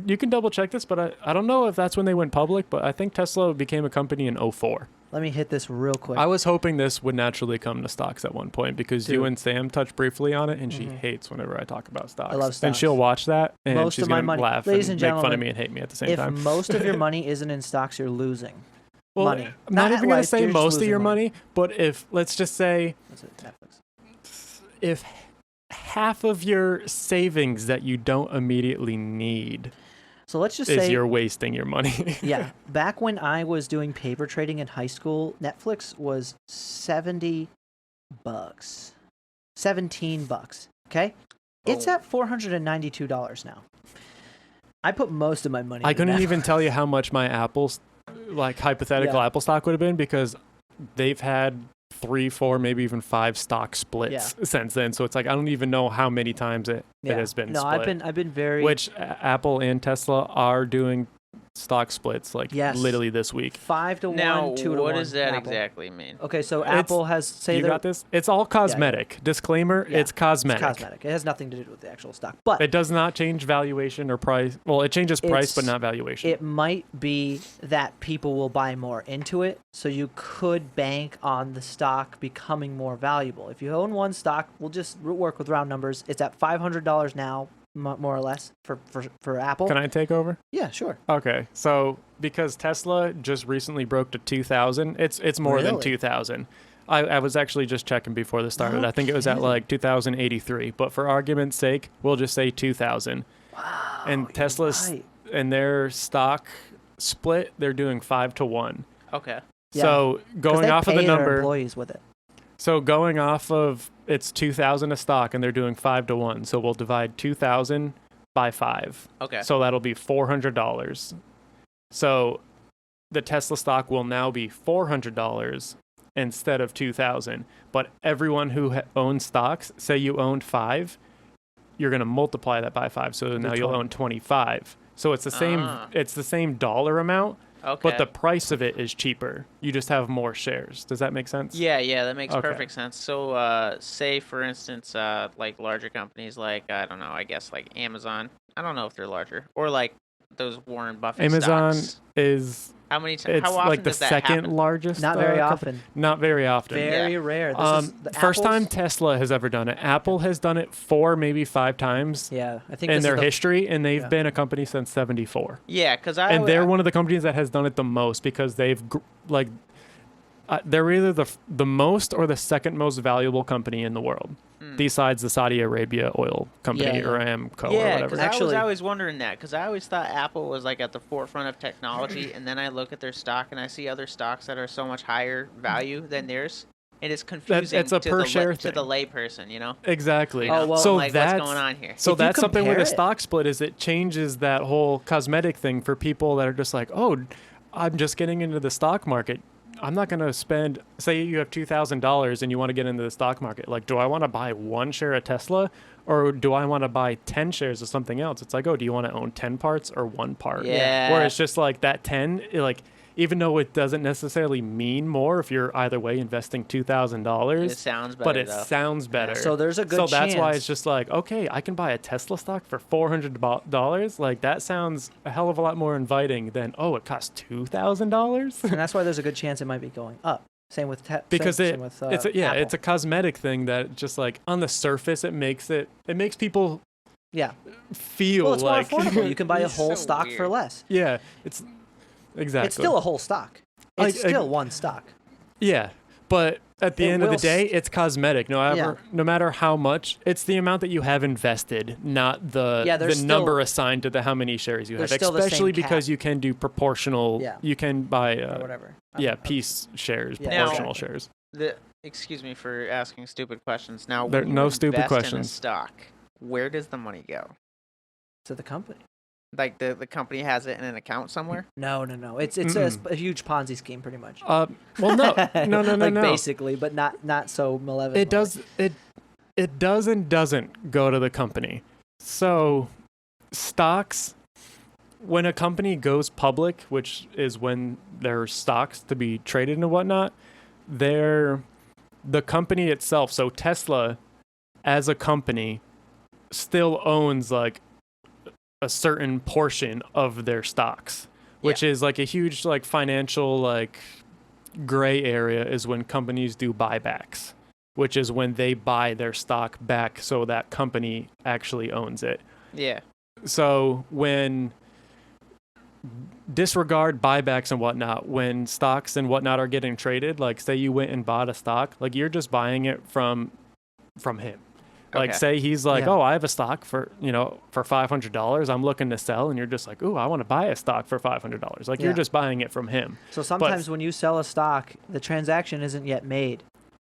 you can double check this, but I don't know if that's when they went public, but I think Tesla became a company in 2004. Let me hit this real quick. I was hoping this would naturally come to stocks at one point because you and Sam touched briefly on it, and she hates whenever I talk about stocks. I love stocks. And she'll watch that, and most she's of my going to laugh Ladies and and make fun of me and hate me at the same time. If most of your money isn't in stocks, you're losing money. I'm not even going to say most of your money, but if, let's just say, if half of your savings that you don't immediately need so let's just say you're wasting your money. Yeah. Back when I was doing paper trading in high school, Netflix was $70. $17. Okay? It's at $492 now. I put most of my money I couldn't even tell you how much my Apple's hypothetical Apple stock would have been because they've had 3, 4, maybe even 5 stock splits since then. So it's like I don't even know how many times it has been split. I've been very which Apple and Tesla are doing stock splits literally this week. 5 to 1, 2 to 1. What does that Apple. exactly mean? Okay, so Apple has you got this? It's all cosmetic. Disclaimer, it's cosmetic. It's cosmetic. It has nothing to do with the actual stock. But it does not change valuation or price. Well, it changes price but not valuation. It might be that people will buy more into it, so you could bank on the stock becoming more valuable. If you own one stock, we'll just work with round numbers. It's at $500 now. More or less for Apple. Can I take over? Yeah, sure. Okay, so because Tesla just recently broke to 2,000, it's more than 2,000. I was actually just checking before this started. I think it was at 2,083, but for argument's sake, we'll just say 2,000. Wow. And Tesla's and their stock split, they're doing 5 to 1. Okay. Yeah. So going off of the number, employees with it. So going off of it's 2,000 a stock and they're doing 5 to 1. So we'll divide 2,000 by 5. Okay. So that'll be $400. So the Tesla stock will now be $400 instead of 2,000. But everyone who owns stocks, say you owned 5, you're going to multiply that by 5. So now you'll own 25. So it's the same. It's the same dollar amount. Okay. But the price of it is cheaper. You just have more shares. Does that make sense? Yeah, that makes perfect sense. So, say for instance, larger companies I don't know, I guess Amazon. I don't know if they're larger or those Warren Buffett Amazon stocks. Is how many times? It's how often the does that second happen? largest. Not very often. Not very often. Very rare. This is the first time Tesla has ever done it. Apple has done it 4, maybe 5 times. Yeah, I think in their history, and they've been a company since '74. Yeah, because they're one of the companies that has done it the most because they've they're either the most or the second most valuable company in the world, besides the Saudi Arabia oil company or Aramco or whatever. Yeah, I was always wondering that because I always thought Apple was at the forefront of technology, and then I look at their stock and I see other stocks that are so much higher value than theirs. And it's confusing it's a per share to the layperson, you know? Exactly. Oh, well, so what's going on here? So that's something with a stock split is it changes that whole cosmetic thing for people that are just like, oh, I'm just getting into the stock market. I'm not going to spend, say you have $2,000 and you want to get into the stock market. Do I want to buy 1 share of Tesla or do I want to buy 10 shares of something else? It's do you want to own 10 parts or 1 part? Yeah. Where it's just that 10, even though it doesn't necessarily mean more if you're either way investing $2,000. It sounds better, but it sounds better. So there's a good chance. So that's why it's just okay, I can buy a Tesla stock for $400. That sounds a hell of a lot more inviting than, it costs $2,000. And that's why there's a good chance it might be going up. Same with because same with, it's a cosmetic thing that just on the surface it makes people feel it's more affordable. You can buy a whole so stock weird. for less. Yeah, it's exactly. It's still a whole stock. It's still one stock. Yeah, but at the end of the day, it's cosmetic. No matter how much, it's the amount that you have invested, not the number assigned to the how many shares you have. Especially because you can do proportional. Yeah. You can buy whatever. piece shares, Yeah. proportional shares. Excuse me for asking stupid questions. Now, There when no you stupid invest in a questions. stock, where does the money go? To the company. Like the company has it in an account somewhere? No. It's a huge Ponzi scheme, pretty much. Well, no, like no. basically, but not so malevolent. It does and doesn't go to the company. So stocks, when a company goes public, which is when there are stocks to be traded and whatnot, the company itself, so Tesla as a company still owns like a certain portion of their stocks, which is like a huge like financial like gray area is when companies do buybacks, which is when they buy their stock back so that company actually owns it. Yeah. So when disregard buybacks and whatnot, when stocks and whatnot are getting traded, like say you went and bought a stock, like you're just buying it from him. Like say he's like, oh, I have a stock for $500. I'm looking to sell, and you're just like, oh, I want to buy a stock for $500. Like you're just buying it from him. So sometimes when you sell a stock, the transaction isn't yet made,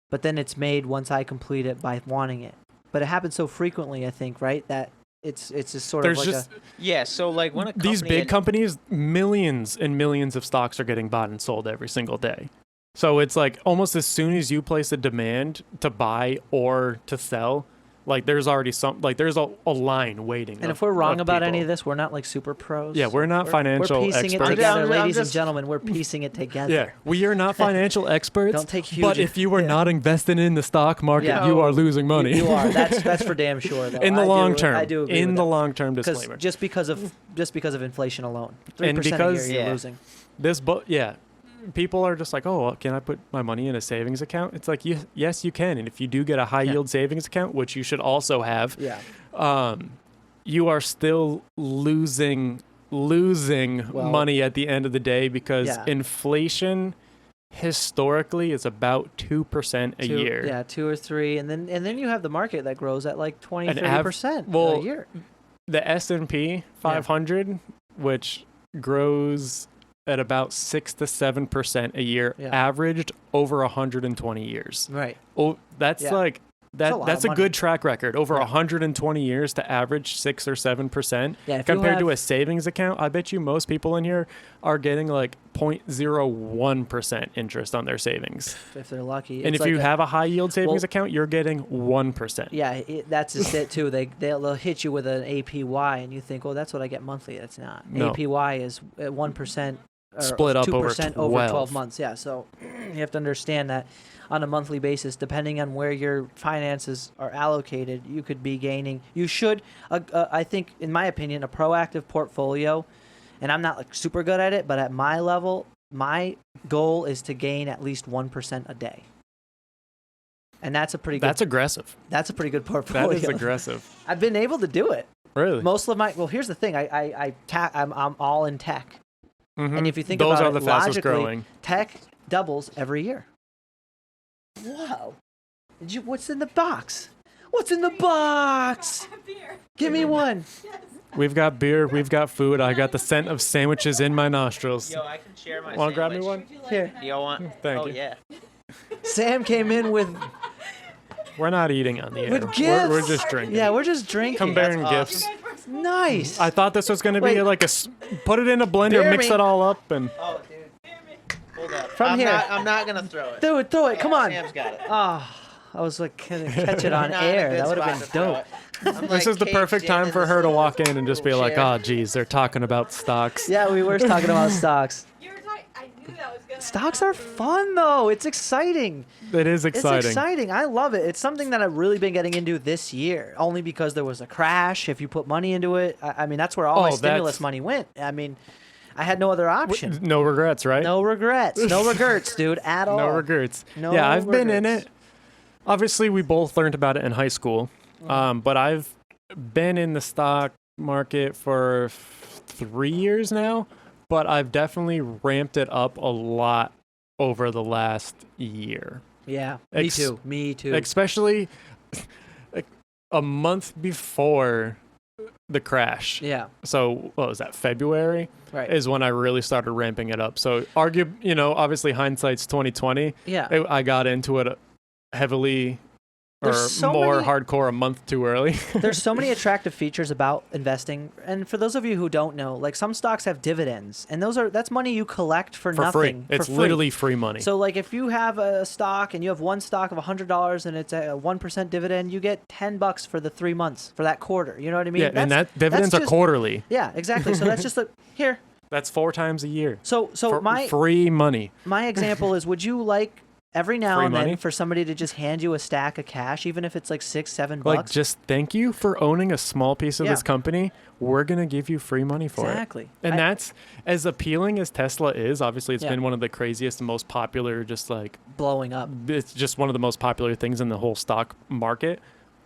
but then it's made once I complete it by wanting it. But it happens so frequently, I think, right? That it's just sort of like so like when these big companies, millions and millions of stocks are getting bought and sold every single day. So it's like almost as soon as you place a demand to buy or to sell, like there's already there's a line waiting. And if we're wrong about any of this, we're not like super pros. Yeah, we're not financial experts. We're piecing it together, ladies and gentlemen. We're piecing it together. Yeah, we are not financial experts. Don't take huge. But if you are not investing in the stock market, you are losing money. You are. That's for damn sure. Though. In the long term. I do agree in with the that. long term disclaimer. Just because of inflation alone, 3% and because a year, you're losing. People are just like, oh, well, can I put my money in a savings account? It's like, yes, you can. And if you do get a high yield savings account, which you should also have, you are still losing money at the end of the day because inflation historically is about 2% a year. Yeah, 2 or 3, and then you have the market that grows at like 20-30% a year. The S&P 500, which grows at about 6 to 7% a year, averaged over 120 years. Right. Oh, that's like that's a good track record. Over 120 years to average 6 or 7%. Yeah, compared to a savings account, I bet you most people in here are getting like 0.01% interest on their savings. If they're lucky. And if you have a high yield savings account, you're getting 1%. Yeah, that's just it too. They'll hit you with an APY, and you think, oh, that's what I get monthly. That's not. No. APY is 1%. Split up 2% over 12 months. Yeah, so you have to understand that on a monthly basis, depending on where your finances are allocated, you could be gaining. You should, I think, in my opinion, a proactive portfolio, and I'm not like super good at it, but at my level, my goal is to gain at least 1% a day. And that's a pretty good. That's aggressive. That's a pretty good portfolio. That is aggressive. I've been able to do it. Really? Most of my, here's the thing. I'm all in tech. Mm-hmm. And if you think those about are it the fastest logically, growing. Tech doubles every year. Whoa! What's in the box? What's in the box? Beer. Give me one. Yes. We've got beer. We've got food. I got the scent of sandwiches in my nostrils. Yo, I can share my. Want to grab me one? Here. Y'all want? Thank you. Yeah. Sam came in with We're not eating on the air. with gifts. We're just drinking. Yeah, we're just drinking. Comparing That's gifts. awesome. Nice. I thought this was going to be Wait. like put it in a blender, Bear mix me. it all up, and Oh, dude. Hold up. From here. I'm not gonna throw it. Throw it. Come on. Sam's got it. Oh, I was like, can I catch it on Not in a air? good That would have spot been to dope. throw it. I'm this like is the perfect caged time in for this her to little- walk in and just be like, chair. oh, geez, they're talking about stocks. Yeah, we were talking about stocks. You were talking. I knew that was gonna. Stocks are fun though. It's exciting. It is exciting. It's exciting. I love it. It's something that I've really been getting into this year, only because there was a crash. If you put money into it, I mean, that's where all my stimulus money went. I mean, I had no other option. No regrets, right? No regrets. No regrets, dude, at all. No regrets. No yeah, I've been in regrets. it. Obviously, we both learned about it in high school, but I've been in the stock market for 3 years now, but I've definitely ramped it up a lot over the last year. Yeah, me too. Me too. Especially a month before the crash. Yeah. So what was that, February? Right. Is when I really started ramping it up. So obviously hindsight's 2020. Yeah. I got into it heavily or more hardcore a month too early. There's so many attractive features about investing, and for those of you who don't know, like some stocks have dividends, and that's money you collect for nothing. Free. It's literally free money. So like if you have a stock and you have one stock of $100 and it's a 1% dividend, you get $10 for the 3 months for that quarter. You know what I mean? Yeah, and that dividends are quarterly. Yeah, exactly. So that's just here. That's 4 times a year. So my free money. My example is: would you like every now free and then money? for somebody to just hand you a stack of cash, even if it's like $6-7 like just thank you for owning a small piece of this company, we're gonna give you free money for it. And that's as appealing as Tesla is. Obviously it's been one of the craziest and most popular, just like blowing up. It's just one of the most popular things in the whole stock market,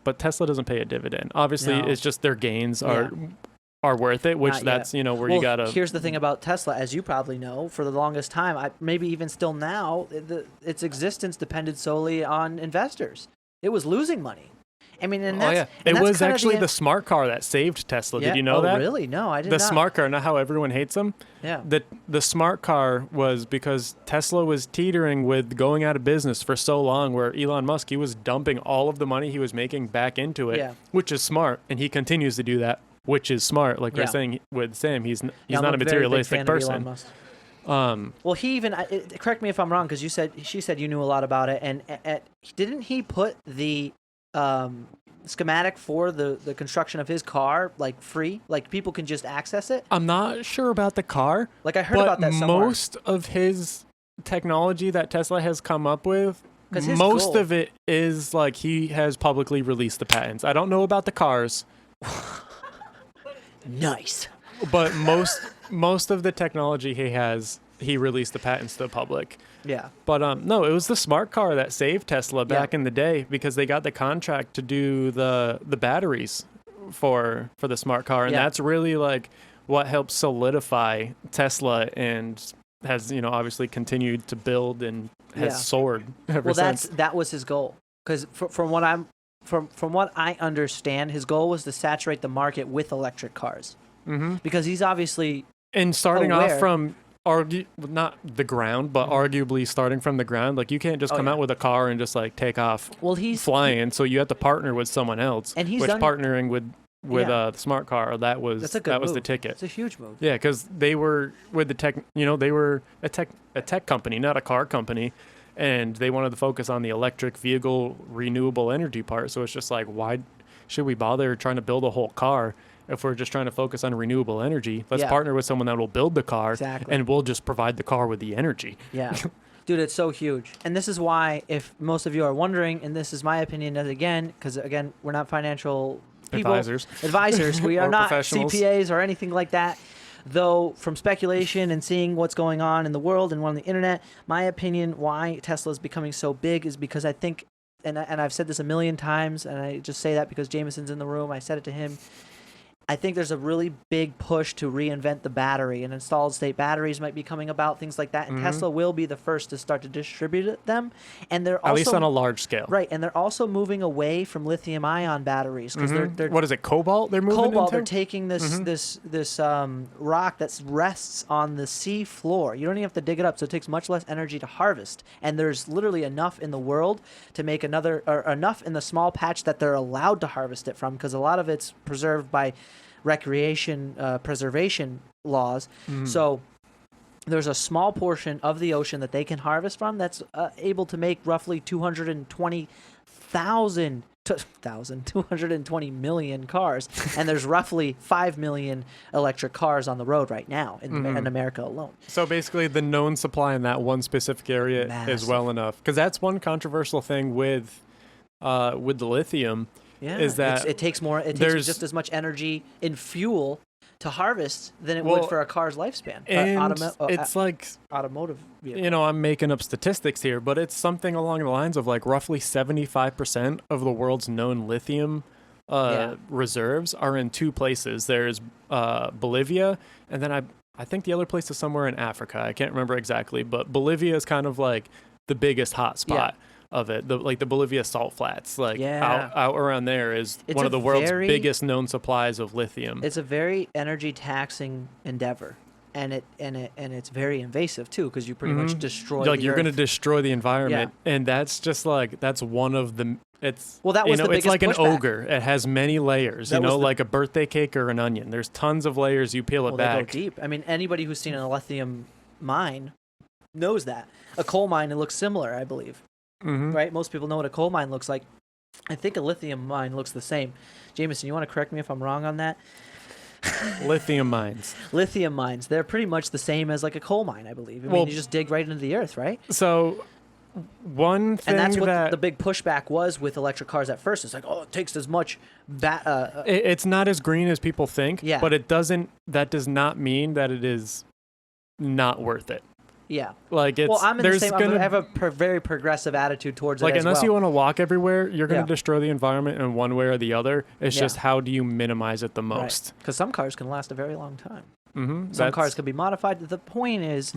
but Tesla doesn't pay a dividend. Obviously it's just their gains are worth it, which that's you gotta. Here's the thing about Tesla, as you probably know, for the longest time, maybe even still now, its existence depended solely on investors. It was losing money. I mean, it was actually the smart car that saved Tesla. Did you know that? Oh, really? No, I did not. The smart car, not how everyone hates them. Yeah. The smart car was because Tesla was teetering with going out of business for so long, where Elon Musk, he was dumping all of the money he was making back into it, which is smart, and he continues to do that. Which is smart, like we're saying with Sam. He's not a materialistic person. Well, he even correct me if I'm wrong, because she said you knew a lot about it, and didn't he put the schematic for the construction of his car like free, like people can just access it? I'm not sure about the car. Like I heard about that somewhere. Most of his technology that Tesla has come up with, most of it is like he has publicly released the patents. I don't know about the cars. Nice. But most of the technology he released the patents to the public. Yeah. But no, it was the smart car that saved Tesla back in the day, because they got the contract to do the batteries for the smart car, and that's really like what helped solidify Tesla, and has obviously continued to build and has soared ever since. That was his goal, because from what I understand, his goal was to saturate the market with electric cars. Mm-hmm. Because he's obviously starting off from not the ground, but arguably starting from the ground. Like you can't just come out with a car and just like take off. Well, he's flying, so you have to partner with someone else. And partnering with the smart car, that was the ticket. It's a huge move. Yeah, because they were with the tech. They were a tech company, not a car company. And they wanted to focus on the electric vehicle renewable energy part. So it's just like, why should we bother trying to build a whole car if we're just trying to focus on renewable energy? Let's partner with someone that will build the car, and we'll just provide the car with the energy. Yeah. Dude, it's so huge. And this is why, if most of you are wondering, and this is my opinion again, because again, we're not financial people. Advisors. We are not CPAs or anything like that. Though from speculation and seeing what's going on in the world and on the internet, my opinion why Tesla is becoming so big is because I think, and I've said this a million times, and I just say that because Jameson's in the room, I said it to him, I think there's a really big push to reinvent the battery, and solid state batteries might be coming about, things like that. And Tesla will be the first to start to distribute them. And they're also, at least on a large scale. Right. And they're also moving away from lithium ion batteries, because they're what is it? Cobalt they're moving into? They're taking this rock that rests on the sea floor. You don't even have to dig it up, so it takes much less energy to harvest. And there's literally enough in the world to make enough in the small patch that they're allowed to harvest it from, because a lot of it's preserved by recreation preservation laws. So there's a small portion of the ocean that they can harvest from that's able to make roughly 220 million cars, and there's roughly 5 million electric cars on the road right now in America alone. So basically the known supply in that one specific area is well enough, because that's one controversial thing with the lithium. Yeah, is that it takes more. It takes just as much energy in fuel to harvest than it would for a car's lifespan. And it's like automotive vehicle. I'm making up statistics here, but it's something along the lines of like roughly 75% of the world's known lithium reserves are in 2 places. There's Bolivia, and then I think the other place is somewhere in Africa. I can't remember exactly, but Bolivia is kind of like the biggest hot spot. Of it, the Bolivia salt flats, out around there is one of the world's biggest known supplies of lithium. It's a very energy taxing endeavor, and it's very invasive too, because you pretty much destroy. You're going to destroy the environment, and that's just that's one of the It's that was the biggest it's like pushback. an ogre. It has many layers. Like a birthday cake or an onion. There's tons of layers. You peel it back. They go deep. I mean, anybody who's seen a lithium mine knows that. A coal mine, it looks similar, I believe. Mm-hmm. Right? Most people know what a coal mine looks like. I think a lithium mine looks the same. Jameson, you want to correct me if I'm wrong on that? Lithium mines. Lithium mines. They're pretty much the same as like a coal mine, I believe. I mean, you just dig right into the earth, right? So one thing, and that's what the big pushback was with electric cars at first. It's like, oh, it takes as much. It's not as green as people think. Yeah. But that does not mean that it is not worth it. Yeah. Like it's. Well, I'm in the same. I have a very progressive attitude towards it. Like unless you want to walk everywhere, you're going to Yeah. destroy the environment in one way or the other. It's just how do you minimize it the most? Because some cars can last a very long time. Mm-hmm. Some cars can be modified. The point is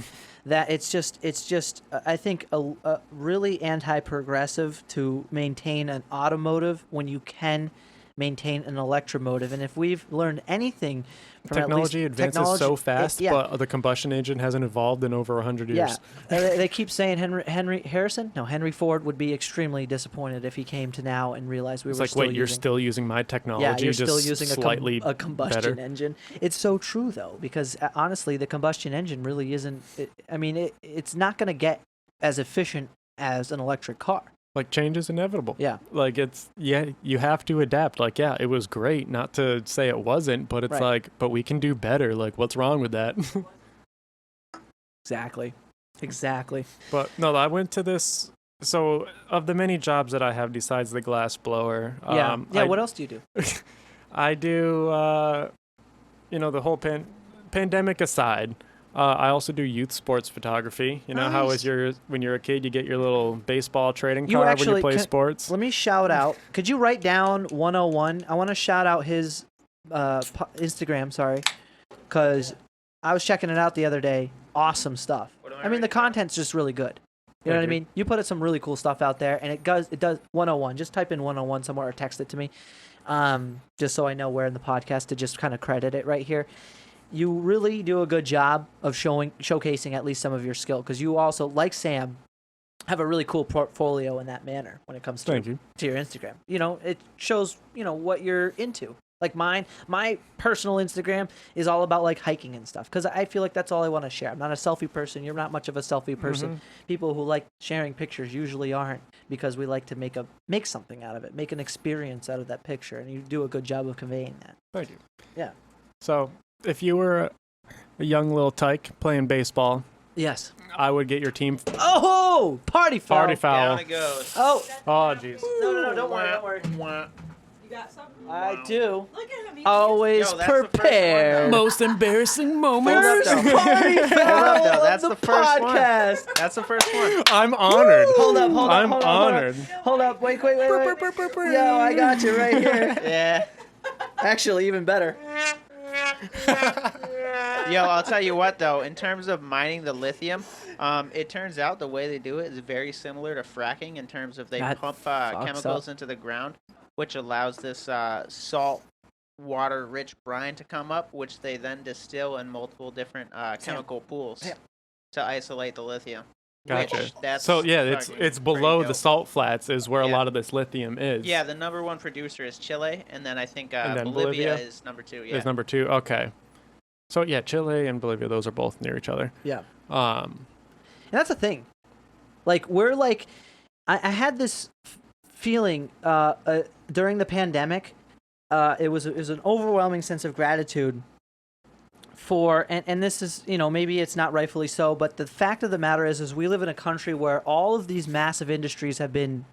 that it's just I think a really anti-progressive to maintain an automotive when you can maintain an electromotive. And if we've learned anything from technology advances so fast, but the combustion engine hasn't evolved in over 100 years. Yeah, they keep saying Henry Ford would be extremely disappointed if he came to now and realized It's like, wait, you're still using my technology? Yeah, you're just still using slightly a combustion better. engine. It's so true though, because honestly, the combustion engine really isn't. It's not going to get as efficient as an electric car. Like change is inevitable. Yeah. Like you have to adapt. Like, yeah, it was great. Not to say it wasn't, but it's like, but we can do better. Like, what's wrong with that? Exactly. But no, I went to this. So of the many jobs that I have besides the glass blower. What else do you do? I do, the whole pandemic aside. I also do youth sports photography. You know how when you're a kid, you get your little baseball trading card when you play sports? Let me shout out. Could you write down 101? I want to shout out his Instagram, because I was checking it out the other day. Awesome stuff. I mean, the content's just really good. You know what I mean? You put some really cool stuff out there, and it does 101. Just type in 101 somewhere or text it to me, just so I know where in the podcast to just kind of credit it right here. You really do a good job of showcasing at least some of your skill, because you also, like Sam, have a really cool portfolio in that manner when it comes to your Instagram. It shows what you're into. Like my personal Instagram is all about like hiking and stuff, because I feel like that's all I want to share. I'm not a selfie person. You're not much of a selfie person. Mm-hmm. People who like sharing pictures usually aren't, because we like to make something out of it, make an experience out of that picture, and you do a good job of conveying that. Thank you. Yeah. So if you were a young little tyke playing baseball, yes, I would get your team. Oh, party foul! Party foul! Down it goes. Oh, jeez. No, don't worry. You got something? I do. Look at him. Always prepared. Most embarrassing moment. Party foul That's of the the first podcast. one. That's the first one. I'm honored. Hold up. I'm honored. Hold up. Wait. Yo, I got you right here. Yeah. Actually, even better. Yo, I'll tell you what though, in terms of mining the lithium, it turns out the way they do it is very similar to fracking in terms of they pump chemicals into the ground, which allows this salt water rich brine to come up, which they then distill in multiple different chemical pools to isolate the lithium. Gotcha. So yeah, it's below the salt flats is where a lot of this lithium is. Yeah, the number one producer is Chile, and then I think then Bolivia is number two. Yeah. Is number two. Okay. So yeah, Chile and Bolivia, those are both near each other. Yeah. And that's the thing. Like we're like, I had this feeling during the pandemic. It was an overwhelming sense of gratitude for, and this is, maybe it's not rightfully so, but the fact of the matter is we live in a country where all of these massive industries have been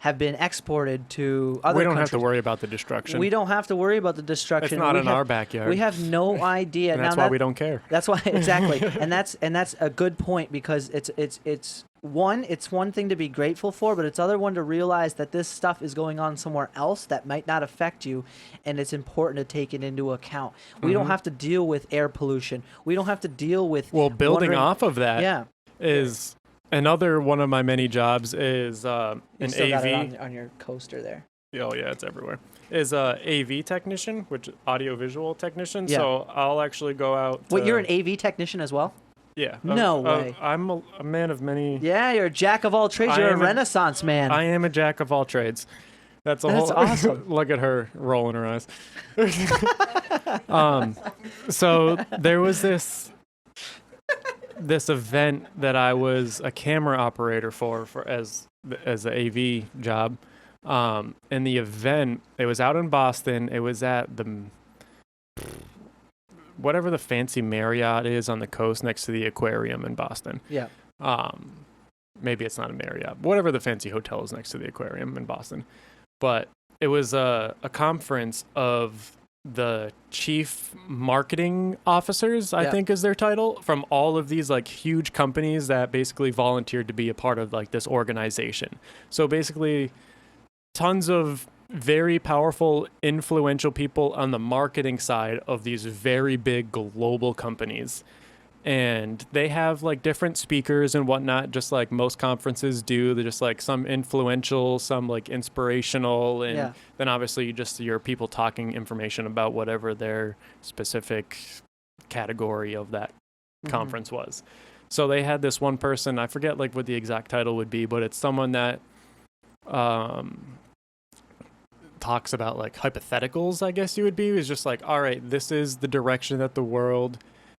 exported to other countries. We don't have to worry about the destruction. We don't have to worry about the destruction. It's not in our backyard. We have no idea. And that's why we don't care. That's why, exactly. and that's a good point, because it's one thing to be grateful for, but it's other one to realize that this stuff is going on somewhere else that might not affect you, and it's important to take it into account. We don't have to deal with air pollution. We don't have to deal with building off of that is another one of my many jobs is an you still AV. Got it on your coaster there. Oh yeah, it's everywhere. Is a AV technician, which audio visual technician. Yeah. So I'll actually go out. Wait, you're an AV technician as well? Yeah. No way. I'm a man of many. Yeah, you're a jack of all trades. You're a Renaissance man. I am a jack of all trades. That's awesome. Look at her rolling her eyes. So there was this event that I was a camera operator for as an AV job. And the event, it was out in Boston. It was at the whatever the fancy Marriott is on the coast next to the aquarium in Boston. Yeah. Maybe it's not a Marriott. Whatever the fancy hotel is next to the aquarium in Boston. But it was a conference of the chief marketing officers, I think is their title, from all of these like huge companies that basically volunteered to be a part of like this organization. So basically tons of very powerful, influential people on the marketing side of these very big global companies. And they have like different speakers and whatnot, just like most conferences do. They're just like some influential, some like inspirational, and then obviously just your people talking information about whatever their specific category of that conference was. So they had this one person, I forget like what the exact title would be, but it's someone that talks about like hypotheticals, I guess you would be. It's just like, all right, this is the direction that the world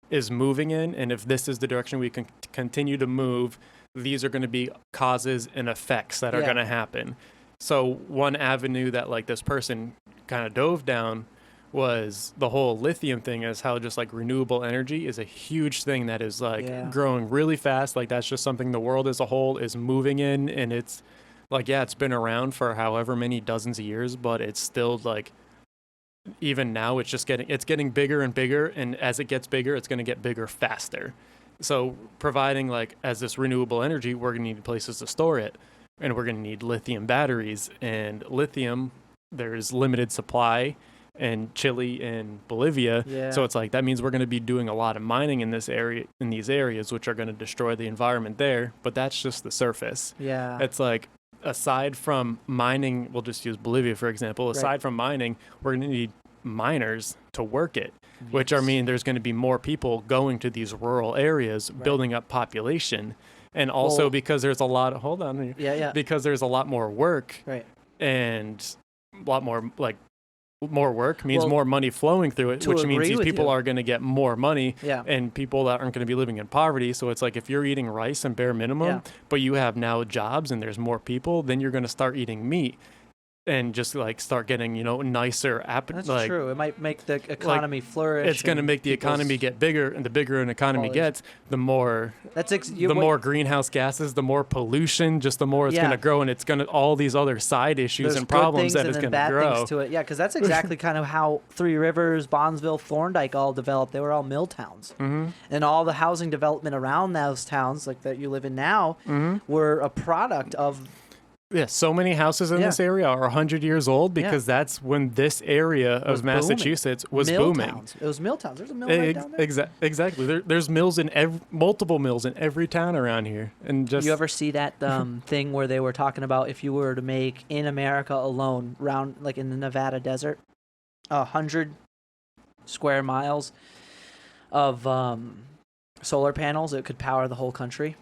is moving in, and if this is the direction we can continue to move, these are going to be causes and effects that are going to happen. So one avenue that like this person kind of dove down was the whole lithium thing, is how just like renewable energy is a huge thing that is like growing really fast. Like that's just something the world as a whole is moving in, and it's like, it's been around for however many dozens of years, but it's still like, even now it's getting bigger and bigger, and as it gets bigger, it's going to get bigger faster. So providing like as this renewable energy, we're going to need places to store it, and we're going to need lithium batteries, and lithium, there's limited supply in Chile and Bolivia. So it's like, that means we're going to be doing a lot of mining in these areas, which are going to destroy the environment there. But that's just the surface. It's like, aside from mining, we'll just use Bolivia for example, aside from mining, we're going to need miners to work it, which I mean there's going to be more people going to these rural areas, building up population, and also because there's a lot of because there's a lot more work, and a lot more like more work means more money flowing through it, which means these people are going to get more money, and people that aren't going to be living in poverty. So it's like, if you're eating rice and bare minimum, but you have now jobs and there's more people, then you're going to start eating meat and just like start getting, nicer That's true. It might make the economy flourish. It's going to make the economy get bigger, and the bigger an economy gets, the more more greenhouse gases, the more pollution, just the more it's going to grow, and it's going to all these other side issues and problems that it's going to grow. Things to it. Yeah, because that's exactly kind of how Three Rivers, Bondsville, Thorndike all developed. They were all mill towns, and all the housing development around those towns, like that you live in now, were a product of. Yeah, so many houses in this area are 100 years old because that's when this area of Massachusetts was booming. Towns. It was mill towns. There's a mill right down there. Exactly. There's mills in multiple mills in every town around here. And just you ever see that thing where they were talking about if you were to make in America alone, round like in the Nevada desert, 100 square miles of solar panels, it could power the whole country.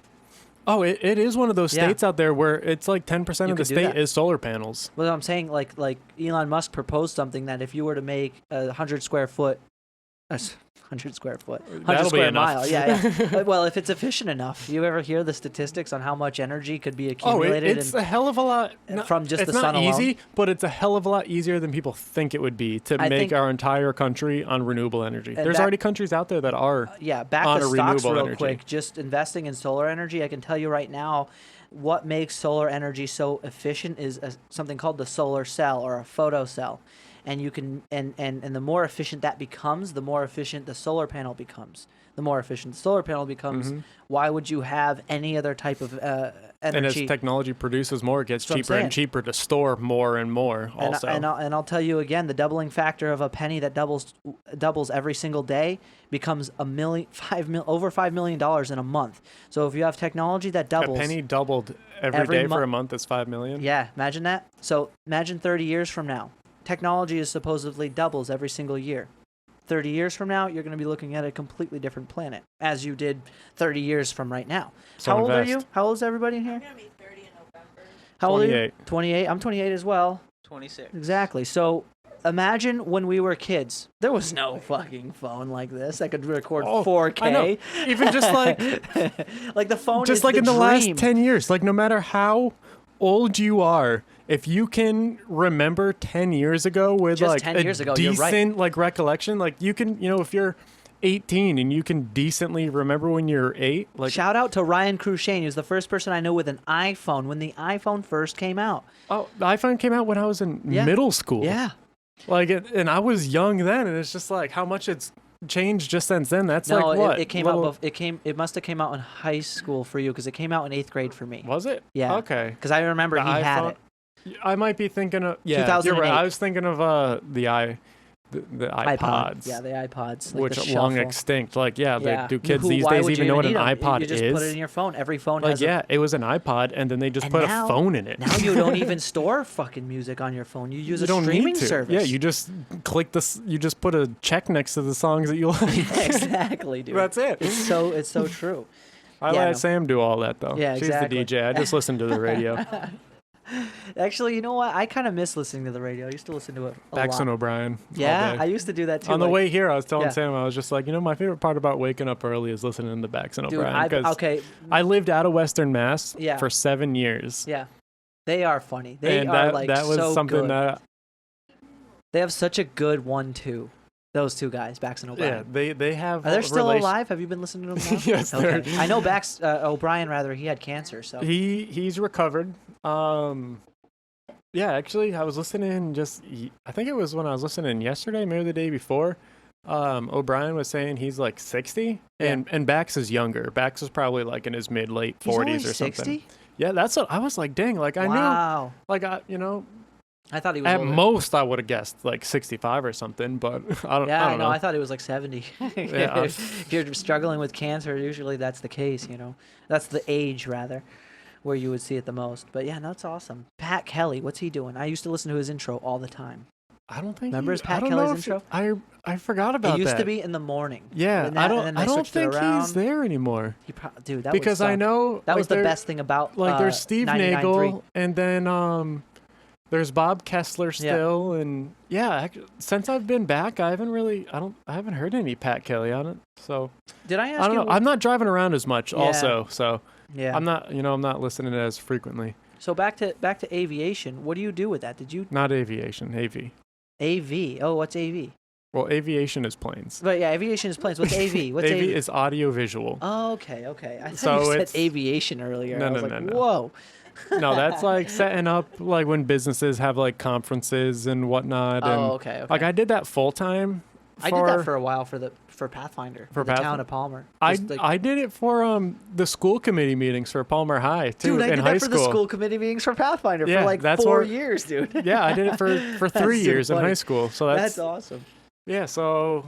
Oh, it is one of those states out there where it's like 10% of the state is solar panels. Well, I'm saying like Elon Musk proposed something that if you were to make 100 square foot, 100 square foot, 100 square mile. Yeah. Well, if it's efficient enough. You ever hear the statistics on how much energy could be accumulated? It's a hell of a lot. From just the sun alone. It's not easy, but it's a hell of a lot easier than people think it would be to make our entire country on renewable energy. There's already countries out there that are back on to a stocks renewable real energy. quick. Just investing in solar energy, I can tell you right now, what makes solar energy so efficient is something called the solar cell or a photo cell. And you can and the more efficient that becomes, the more efficient the solar panel becomes. The more efficient the solar panel becomes, why would you have any other type of energy? And as technology produces more, it gets cheaper and cheaper to store more and more. Also, and I'll tell you again, the doubling factor of a penny that doubles every single day becomes over $5 million in a month. So if you have technology that doubles, a penny doubled every day for a month is $5 million. Yeah, imagine that. So imagine 30 years from now. Technology is supposedly doubles every single year. 30 years from now, you're going to be looking at a completely different planet, as you did 30 years from right now. So how old are you? How old is everybody in here? I'm going to be 30 in November. How old are you? 28. I'm 28 as well. 26. Exactly. So imagine when we were kids. There was no fucking phone like this that could record 4K. I know. Even just like like the phone just is like the in the dream. last 10 years, like no matter how old you are, if you can remember 10 years ago with Just like 10 a years ago, you're right. decent like recollection, like you can, if you're 18 and you can decently remember when you're 8, like shout out to Ryan Crushane. He was the first person I know with an iPhone when the iPhone first came out. oh, the iPhone came out when I was in Yeah. middle school. Yeah. Like and I was young then, and it's just like how much it's changed just since then. That's No, like what? it came out. It must have came out in high school for you because it came out in 8th grade for me. Was it? Yeah. Okay. Because I remember The he had iPhone- it. I might be thinking of you're 2008. right. I was thinking of the iPods. Yeah, the iPods. Like which the long shuffle. extinct. Like Yeah. do kids Who- these why days would even you know what an need 'em? iPod You just is? put it in your phone. Every phone Like has it was an iPod, and then they just And put now- a phone in it. Now you don't even store fucking music on your phone. You use You a don't streaming need to. service. Yeah, you just click this. You just put a check next to the songs that you like. exactly, dude. That's it. It's so true. I Yeah, let no. Sam do all that though. Yeah, She's exactly. the DJ. I just listen to the radio. Actually, you know what? I kind of miss listening to the radio. I used to listen to it a Baxon lot. O'Brien. Yeah, all I day. used to do that too. On the like- way here, I was telling Yeah. Sam, I was just like, my favorite part about waking up early is listening to Baxon dude, O'Brien. 'Cause okay, I lived out of Western Mass Yeah. for 7 years. yeah, they are funny. They and are that, like that was so something good. that They have such a good 1-2. Those two guys, Bax and O'Brien. they have Are they still relation- alive? Have you been listening to them now? Yes, okay. they're- I know Bax O'Brien. Rather, he had cancer. So He's recovered. Yeah, actually, I was listening I think it was when I was listening yesterday, maybe the day before. O'Brien was saying he's like 60, and Bax is younger. Bax is probably like in his late 40s he's only or 60? something. Yeah, that's what I was like. Dang, like I Wow. knew, like I thought he was at older. most I would have guessed like 65 or something, but I don't. Yeah, I don't know. I thought it was like 70. Yeah. If you're struggling with cancer, usually that's the case, That's the age, rather, where you would see it the most. But yeah, no, that's awesome. Pat Kelly, what's he doing? I used to listen to his intro all the time. I don't think. Remember his Pat I don't Kelly's know if intro? I forgot about that. It used to be in the morning. Yeah, And I then they don't switched it think around. he's there anymore. Dude, that Because would I suck. know That like, was the there- best thing about Like there's Steve 99.3. Nagel, and then there's Bob Kessler still, and since I've been back, I haven't heard any Pat Kelly on it. So Did I ask I don't you? know. I'm not driving around as much, also, so Yeah. I'm not listening as frequently. So back to aviation. What do you do with that? Did you Not aviation, AV. AV? Oh, what's AV? Well, aviation is planes. But yeah, aviation is planes. What's AV? What's AV AV? is audio visual. Oh, okay. I thought So you said it's- aviation earlier. No, I was no, like, no, no. whoa. No, that's like setting up like when businesses have like conferences and whatnot. And Oh, okay. like I did that full time. I did that for a while for Pathfinder For the Pathf- town of Palmer. I Just, like- I did it for the school committee meetings for Palmer High too dude, I in did high that for school. the school committee meetings for Pathfinder Yeah, for like that's 4 where- years, dude. Yeah, I did it for 3 That's so years in funny. high school. So That's that's awesome. yeah. So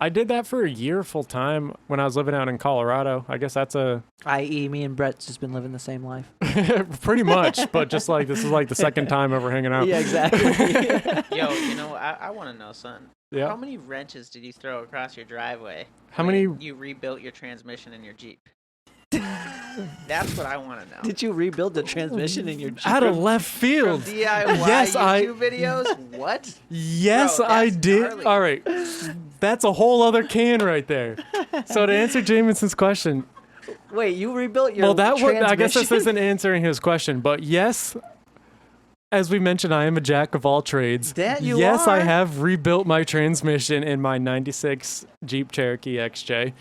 I did that for a year full time when I was living out in Colorado. I guess that's I.e., me and Brett's just been living the same life. pretty much, but just like this is like the second time ever hanging out. Yeah, exactly. Yo, I want to know, son. Yeah. How many wrenches did you throw across your driveway? How when many- you rebuilt your transmission in your Jeep? That's what I want to know. Did you rebuild the transmission in your Jeep? Out of left From field. DIY Yes, YouTube videos? What? Yes, Bro, I that's did. gnarly. All right. That's a whole other can right there. So to answer Jamison's question, Wait, you rebuilt your well, transmission? I guess this isn't answering his question, but yes, as we mentioned, I am a jack of all trades. That you yes, I are. have rebuilt my transmission in my 96 Jeep Cherokee XJ.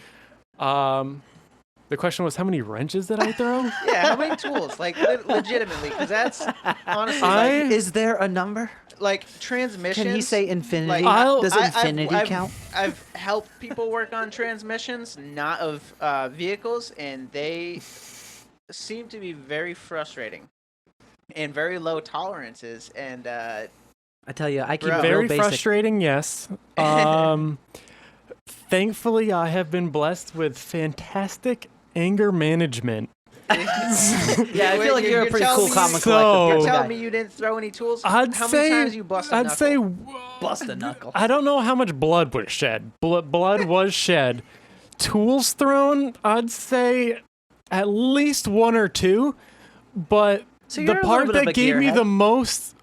The question was, how many wrenches did I throw? Yeah, how many tools? Like, legitimately, because that's honestly, Is there a number? like transmissions. Can he say infinity? Like, Does infinity I've count? I've helped people work on transmissions, not of vehicles, and they seem to be very frustrating and very low tolerances. And I tell you, I keep Bro. it Very real basic. frustrating, yes. Thankfully, I have been blessed with fantastic anger management. Yeah, I feel like you're a pretty cool common So- collector. You're guy. telling me you didn't throw any tools? I'd How say, many times you busted I'd knuckle? say, Bust a knuckle. I don't know how much blood was shed. Blood was shed. Tools thrown, I'd say at least one or two. But So the you're a part little bit of that a gave me gearhead. the most,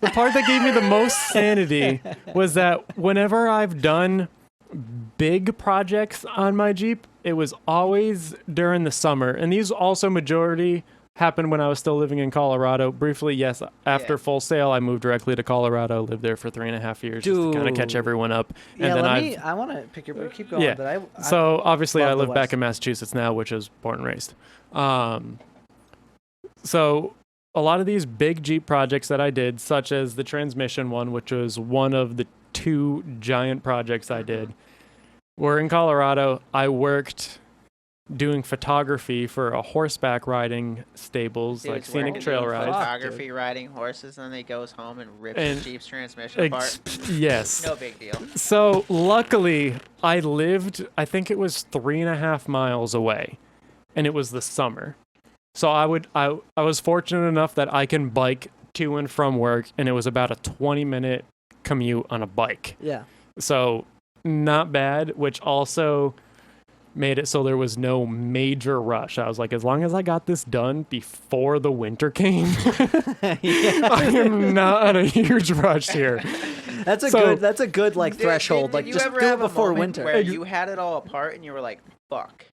the part that gave me the most sanity was that whenever I've done big projects on my Jeep, it was always during the summer. And these also majority happened when I was still living in Colorado. Briefly, yes, after Full Sail, I moved directly to Colorado, lived there for 3.5 years just to kind of catch everyone up. Yeah, and then I want to pick your keep going. Yeah. But So obviously I love the live back West. in Massachusetts now, which is born and raised. So a lot of these big Jeep projects that I did, such as the transmission one, which was one of the 2 giant projects I did, were in Colorado. I worked doing photography for a horseback riding stables, like Dude's scenic working trail doing rides. Photography, riding horses, and then he goes home and rips And the Jeep's transmission apart. Yes. No big deal. So luckily, I lived, I think it was 3.5 miles away, and it was the summer. So I was fortunate enough that I can bike to and from work, and it was about a 20-minute commute on a bike. Yeah. So not bad, which also made it so there was no major rush. I was like, as long as I got this done before the winter came, I am not in a huge rush here. That's a good like threshold. Did like you just ever do have it a before moment winter. where you had it all apart and you were like, "Fuck."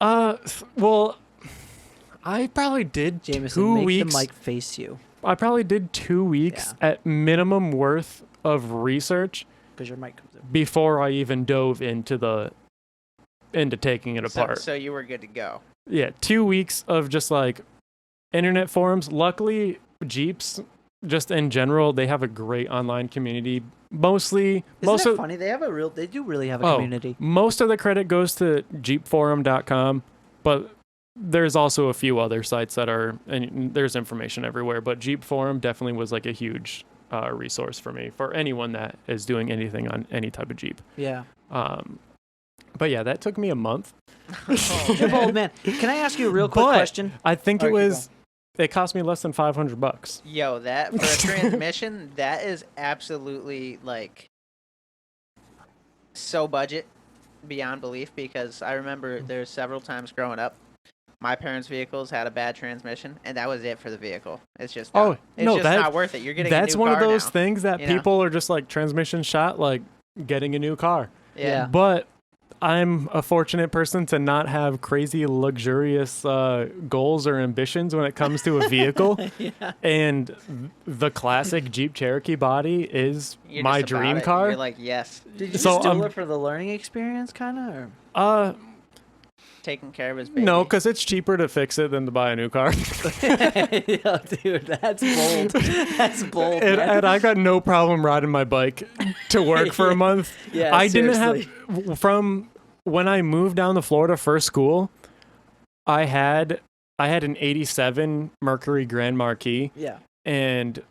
Well, I probably did Jameson, 2 make weeks. the mic face you. I probably did 2 weeks at minimum worth of research Because your mic comes in. before I even dove into taking it apart. So you were good to go. Yeah, 2 weeks of just like internet forums. Luckily, Jeeps, just in general, they have a great online community. Mostly, Isn't it funny? They do really have a community. Most of the credit goes to jeepforum.com, but there's also a few other sites that are, and there's information everywhere, but Jeep Forum definitely was like a huge resource for me, for anyone that is doing anything on any type of Jeep. Yeah. But yeah, that took me a month. Jim, old man. Can I ask you a real quick question? I think All right, it cost me less than $500. Yo, that for a transmission, that is absolutely like so budget beyond belief, because I remember there's several times growing up, my parents' vehicles had a bad transmission, and that was it for the vehicle. It's just done. It's not worth it. You're getting that's a new one car of those now, things that people are just like transmission shot, like getting a new car. Yeah. But I'm a fortunate person to not have crazy luxurious goals or ambitions when it comes to a vehicle. And the classic Jeep Cherokee body is You're my just about dream it. car. You're like, yes, Did you So, steal it for the learning experience, kind of? taking care of his baby. No, because it's cheaper to fix it than to buy a new car. Yo, dude, that's bold. That's bold. And I got no problem riding my bike to work for a month. Yeah, I seriously. didn't have, from when I moved down to Florida for school, I had an 87 Mercury Grand Marquis. Yeah. And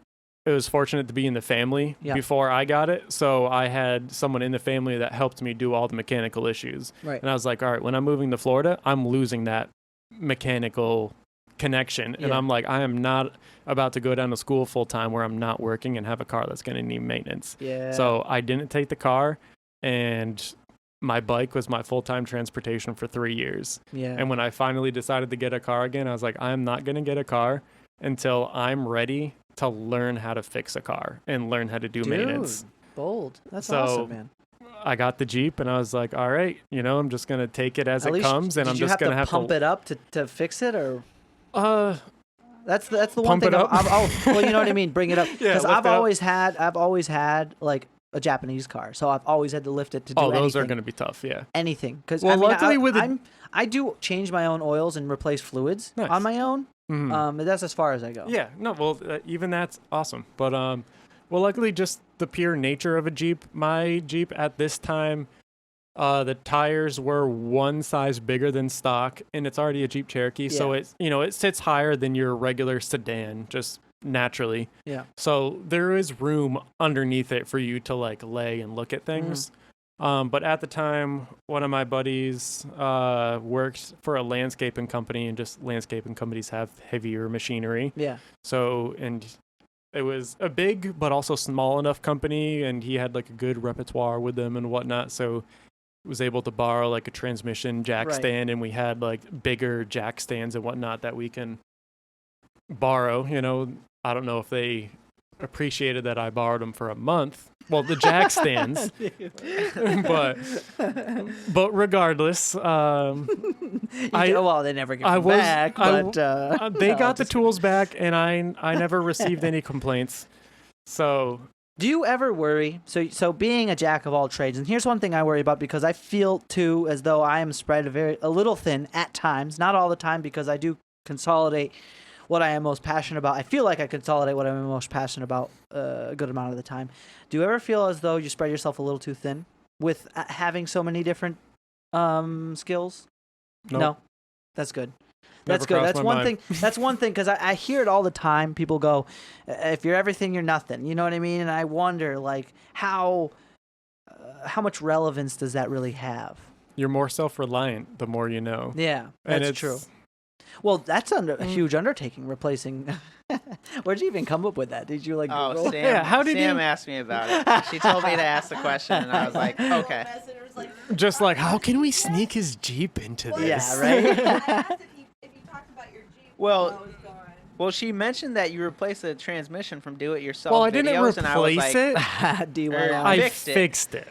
it was fortunate to be in the family before I got it. So I had someone in the family that helped me do all the mechanical issues. Right. And I was like, all right, when I'm moving to Florida, I'm losing that mechanical connection. And I'm like, I am not about to go down to school full time where I'm not working and have a car that's going to need maintenance. Yeah. So I didn't take the car, and my bike was my full-time transportation for 3 years. Yeah. And when I finally decided to get a car again, I was like, I'm not going to get a car until I'm ready to learn how to fix a car and learn how to do maintenance. Bold. That's So, awesome, man. I got the Jeep and I was like, all right, I'm just going to take it as it comes, and I'm just going to have to pump it up to fix it, or that's the one pump thing. it up. Well, you know what I mean. Bring it up, because lift I've it up. always had like a Japanese car, so I've always had to lift it to do anything. those are going to be tough. Yeah. Anything, because luckily I do change my own oils and replace fluids on my own. That's as far as I go. Yeah, no, well, even that's awesome. But, luckily, just the pure nature of a Jeep. My Jeep at this time, the tires were one size bigger than stock, and it's already a Jeep Cherokee. Yeah. So it sits higher than your regular sedan, just naturally. Yeah. So there is room underneath it for you to like lay and look at things. But at the time, one of my buddies worked for a landscaping company, and just landscaping companies have heavier machinery. Yeah. So, and it was a big but also small enough company, and he had like a good repertoire with them and whatnot. So was able to borrow like a transmission jack stand, and we had like bigger jack stands and whatnot that we can borrow. You know, I don't know if they appreciated that I borrowed them for a month. Well, the jack stands, but regardless, well, they never give them back. But they got the tools back, and I never received any complaints. So, do you ever worry? So being a jack of all trades, and here's one thing I worry about, because I feel too as though I am spread a little thin at times, not all the time, because I do consolidate what I am most passionate about. I feel like I consolidate what I'm most passionate about a good amount of the time. Do you ever feel as though you spread yourself a little too thin with having so many different skills? Nope. No, that's good. Never That's good. crossed That's my one mind. thing. That's one thing, because I hear it all the time. People go, "If you're everything, you're nothing." You know what I mean? And I wonder, like, how much relevance does that really have? You're more self-reliant the more you know. Yeah, And that's true. Well, that's a huge undertaking, replacing. Where'd you even come up with that? Did you like? Oh, Google? Sam. Yeah, how did Sam you- asked me about it. She told me to ask the question, and I was like, okay. Just like, how can we sneak his Jeep into this? Yeah, right. I asked if you talked about your Jeep. Well, while I was gone. Well, she mentioned that you replaced the transmission from do-it-yourself Well, I didn't videos, and I was replace like, it. DIY. I fixed it. fixed it.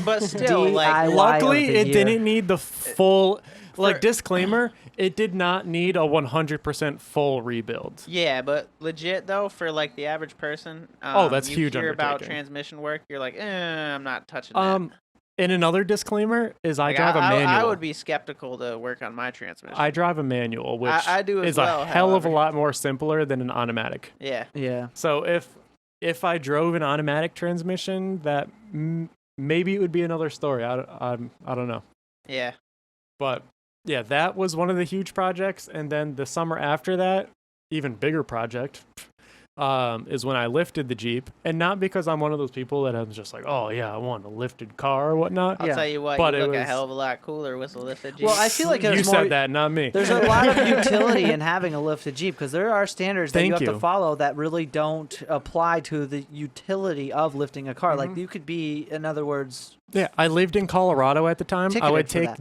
but still, like, DIY. Luckily, of the it year. didn't need the full. Like, For- disclaimer, it did not need a 100% full rebuild. yeah, but legit though, for like the average person, that's you huge hear about undertaking. transmission work, you're like, I'm not touching that. And another disclaimer is I Like, drive a manual. I would be skeptical to work on my transmission. I drive a manual, which I do as is well, a hell of a however. lot more simpler than an automatic. Yeah. Yeah. So if I drove an automatic transmission, that maybe it would be another story. I don't know. Yeah. But yeah, that was one of the huge projects. And then the summer after that, even bigger project, is when I lifted the Jeep. And not because I'm one of those people that I'm just like, oh yeah, I want a lifted car or whatnot. I'll Yeah. tell you what, But you it look a was- hell of a lot cooler with a lifted Jeep. Well, I feel like You there's more. said that, not me. There's a lot of utility in having a lifted Jeep, because there are standards that you Thank have to you. follow that really don't apply to the utility of lifting a car. Like, you could be, in other words, Yeah, I lived in Colorado at the time. I Ticketed would for take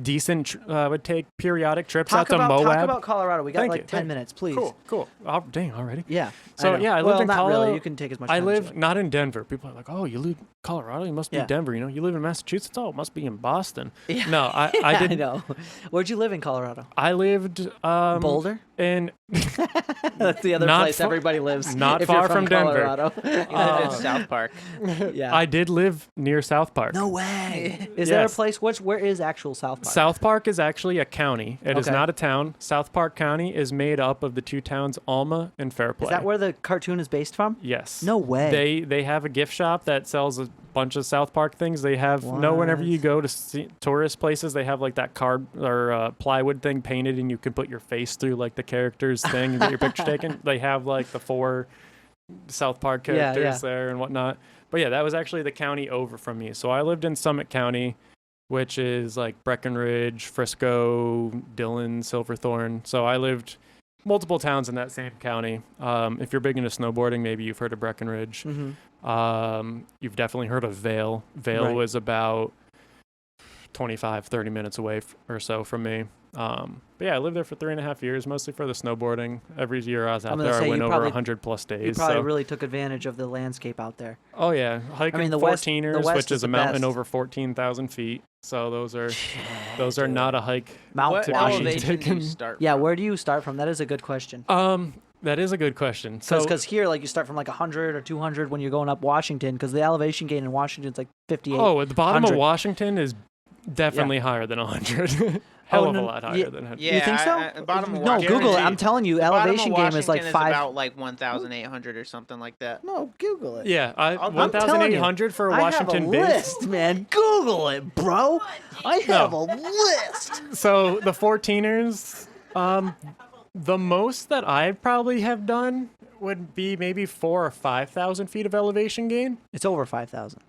that. I would take periodic trips out talk to about Moab. Colorado. We got Thank like you. 10 minutes, please. Cool. Oh, dang, already. Yeah. So, know. yeah, I lived well, in not Colorado. really. You can take as much I time as you live like. not in Denver. People are like, "Oh, you live in Colorado? You must be Yeah. Denver. You know, you live in Massachusetts. Oh, it must be in Boston." Yeah. No, I I did. know. Where'd you live in Colorado? I lived Boulder? in That's the other Not place fa- everybody lives. not if you're far from Denver. Colorado. You live in South Park. Yeah. I did live near South Park. No way. Is there a Yes. place? Where is actual South Park? South Park is actually a county. It is Okay. not a town. South Park County is made up of the two towns Alma and Fairplay. Is that where the cartoon is based from? Yes. No way. They have a gift shop that sells a bunch of South Park things. They have whenever you What? go to see tourist places, they have like that card or plywood thing painted, and you can put your face through like the character's thing and get your picture taken. They have like the 4 South Park characters there and whatnot. But yeah, that was actually the county over from me. So I lived in Summit County, which is like Breckenridge, Frisco, Dillon, Silverthorne. So I lived multiple towns in that same county. If you're big into snowboarding, maybe you've heard of Breckenridge. Mm-hmm. You've definitely heard of Vail. Vail Right. was about 25, 30 minutes away or so from me. But yeah, I lived there for 3.5 years, mostly for the snowboarding. Every year I was out I'm gonna there, I say went you over probably- 100 plus days. You probably so. really took advantage of the landscape out there. Oh yeah, hiking the West- the 14ers, West which is is a the mountain best. over 14,000 feet. So those are not a hike. Mount What to Washington. elevation do you Washington. start Yeah, from? where do you start from? That is a good question. That is a good question. So Because here, like, you start from like 100 or 200 when you're going up Washington, because the elevation gain in Washington is like 58. oh, at the bottom of 100. Washington is definitely higher than 100. Hell of a no, lot higher yeah. than 100. Yeah, You think so? bottom of No, Washington. Google it. I'm Guaranteed. telling you, The bottom of elevation game is like Washington 5. about like 1,800 or something like that. No, Google it. Yeah, I'm telling you. 1,800 for a Washington I have a base. list, man. Google it, bro. I have a list. So the 14ers, the most that I probably have done would be maybe 4,000 or 5,000 feet of elevation gain. It's over 5,000.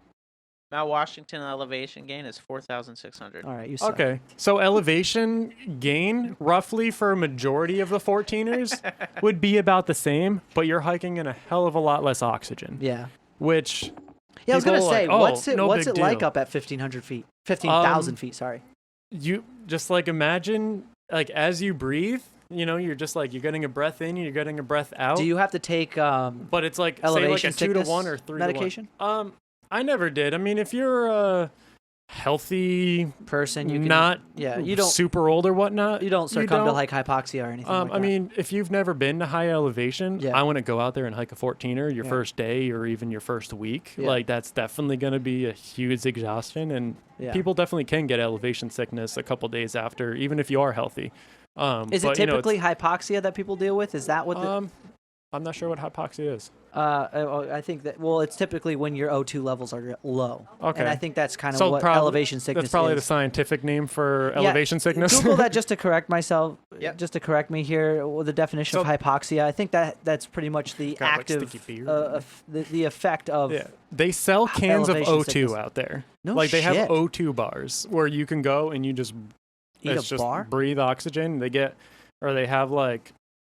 Mount Washington elevation gain is 4,600. All right, you suck. Okay, so elevation gain roughly for a majority of the 14ers would be about the same, but you're hiking in a hell of a lot less oxygen. Yeah. Which Yeah, I was gonna say, what's it big like deal. up at 1,500 feet? 15,000 feet. Sorry. You just like imagine like as you breathe, you're just like you're getting a breath in, you're getting a breath out. Do you have to take but it's like say like elevation a 2 to 1 or 3 medication? to 1. I never did. I mean, if you're a healthy person, you can not you don't super old or whatnot, you don't succumb to like hypoxia or anything like that. I mean, if you've never been to high elevation, I wouldn't go out there and hike a 14er your first day or even your first week. Like that's definitely going to be a huge exhaustion, and people definitely can get elevation sickness a couple days after, even if you are healthy. Is it typically hypoxia that people deal with? Is that what the... I'm not sure what hypoxia is. I think that, it's typically when your O2 levels are low. Okay. And I think that's kind of what elevation sickness is. That's probably the scientific name for elevation sickness. Google that just to correct myself. Just to correct me here, the definition of hypoxia. I think that's pretty much the active, the effect of... Yeah. They sell cans of O2 sickness out there. No like shit. They have O2 bars where you can go and you just... Eat a bar? Breathe oxygen. They have like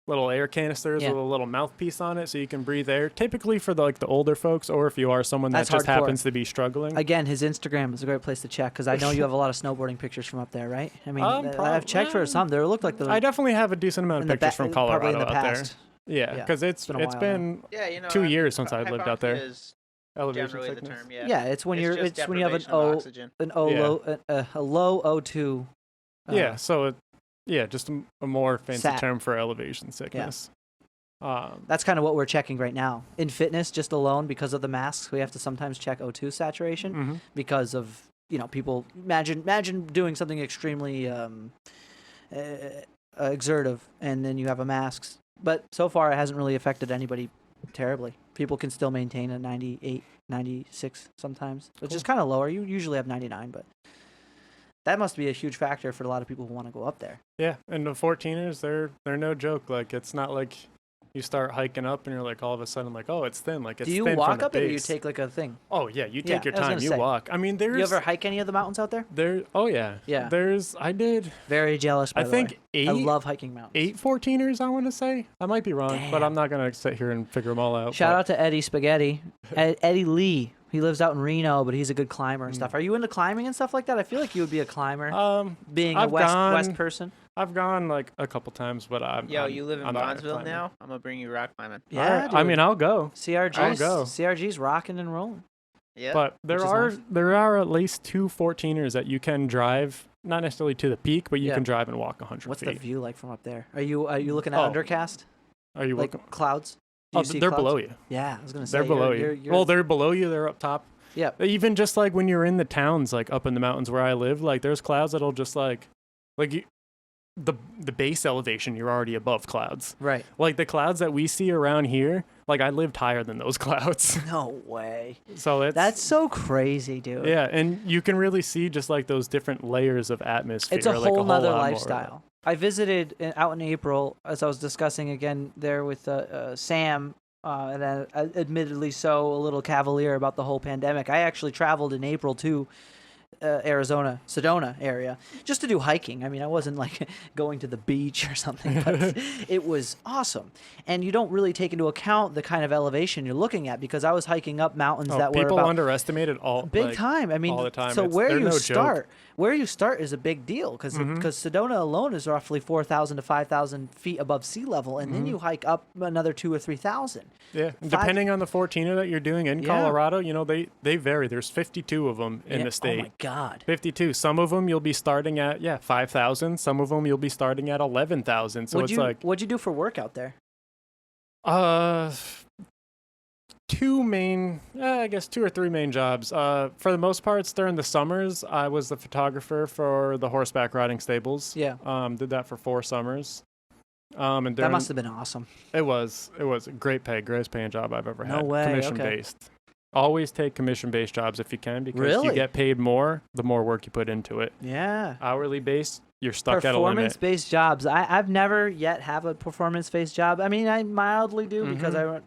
little air canisters with a little mouthpiece on it so you can breathe air, typically for the older folks, or if you are someone that just happens to be struggling. Again, his Instagram is a great place to check, because I know you have a lot of snowboarding pictures from up there, right? I mean, I've checked for some. There looked like I definitely have a decent amount of pictures from Colorado out there. Yeah, because it's been 2 years since I've lived out there. Elevation sickness. It's when you have a low O2. So just a more fancy term for elevation sickness. That's kind of what we're checking right now. In fitness, just alone, because of the masks, we have to sometimes check O2 saturation because of, people, imagine doing something extremely exertive, and then you have a mask. But so far, it hasn't really affected anybody terribly. People can still maintain a 98, 96 sometimes, which is kind of lower. You usually have 99, but... That must be a huge factor for a lot of people who want to go up there. Yeah, and the 14ers, they're no joke. Like, it's not like you start hiking up and you're like all of a sudden like, oh, it's thin. Like, it's thin. Do you walk up it, or do you take like a thing? Oh yeah, you take your time. You walk. I mean, You ever hike any of the mountains out there? Oh yeah. Yeah. I did. Very jealous. By the way. 8. I love hiking mountains. 8 14ers. I want to say. I might be wrong, but I'm not gonna sit here and figure them all out. Shout out to Eddie Spaghetti, Eddie Lee. He lives out in Reno, but he's a good climber and stuff. Are you into climbing and stuff like that? I feel like you would be a climber. Being a west person. I've gone like a couple times, but you live in Bondsville now? I'm gonna bring you rock climbing. Yeah, I mean, I'll go. CRG's rocking and rolling. Yeah. But there are at least 2 14ers that you can drive, not necessarily to the peak, but you can drive and walk 100 What's feet. What's the view like from up there? Are you looking at undercast? Are you like looking clouds? They're below you. Yeah, I was gonna say they're below you. Well, they're below you. They're up top. Yeah. Even just like when you're in the towns, like up in the mountains where I live, like there's clouds that'll just the base elevation, you're already above clouds. Right. Like the clouds that we see around here, like I lived higher than those clouds. No way. So that's so crazy, dude. Yeah, and you can really see just like those different layers of atmosphere. It's a whole nother lifestyle. I visited out in April, as I was discussing again there with Sam, and admittedly so a little cavalier about the whole pandemic. I actually traveled in April to Arizona, Sedona area, just to do hiking. I mean, I wasn't like going to the beach or something, but it was awesome. And you don't really take into account the kind of elevation you're looking at, because I was hiking up mountains that were people underestimate it all big time. I mean, all the time. So where you start is a big deal, because Sedona alone is roughly 4,000 to 5,000 feet above sea level, and then you hike up another 2,000 or 3,000. Yeah, depending on the 14er that you're doing in Colorado, they vary. There's 52 of them in the state. Oh my God. 52. Some of them you'll be starting at 5,000. Some of them you'll be starting at 11,000. So what'd you do for work out there? 2 or 3 main jobs. For the most part, during the summers, I was the photographer for the horseback riding stables. Yeah. Did that for 4 summers. And that must have been awesome. It was a great greatest paying job I've ever had. No way. Commission based. Always take commission-based jobs if you can, because you get paid more the more work you put into it. Yeah. Hourly based, you're stuck at a limit. Performance-based jobs. I've never yet have a performance-based job. I mean, I mildly do because I,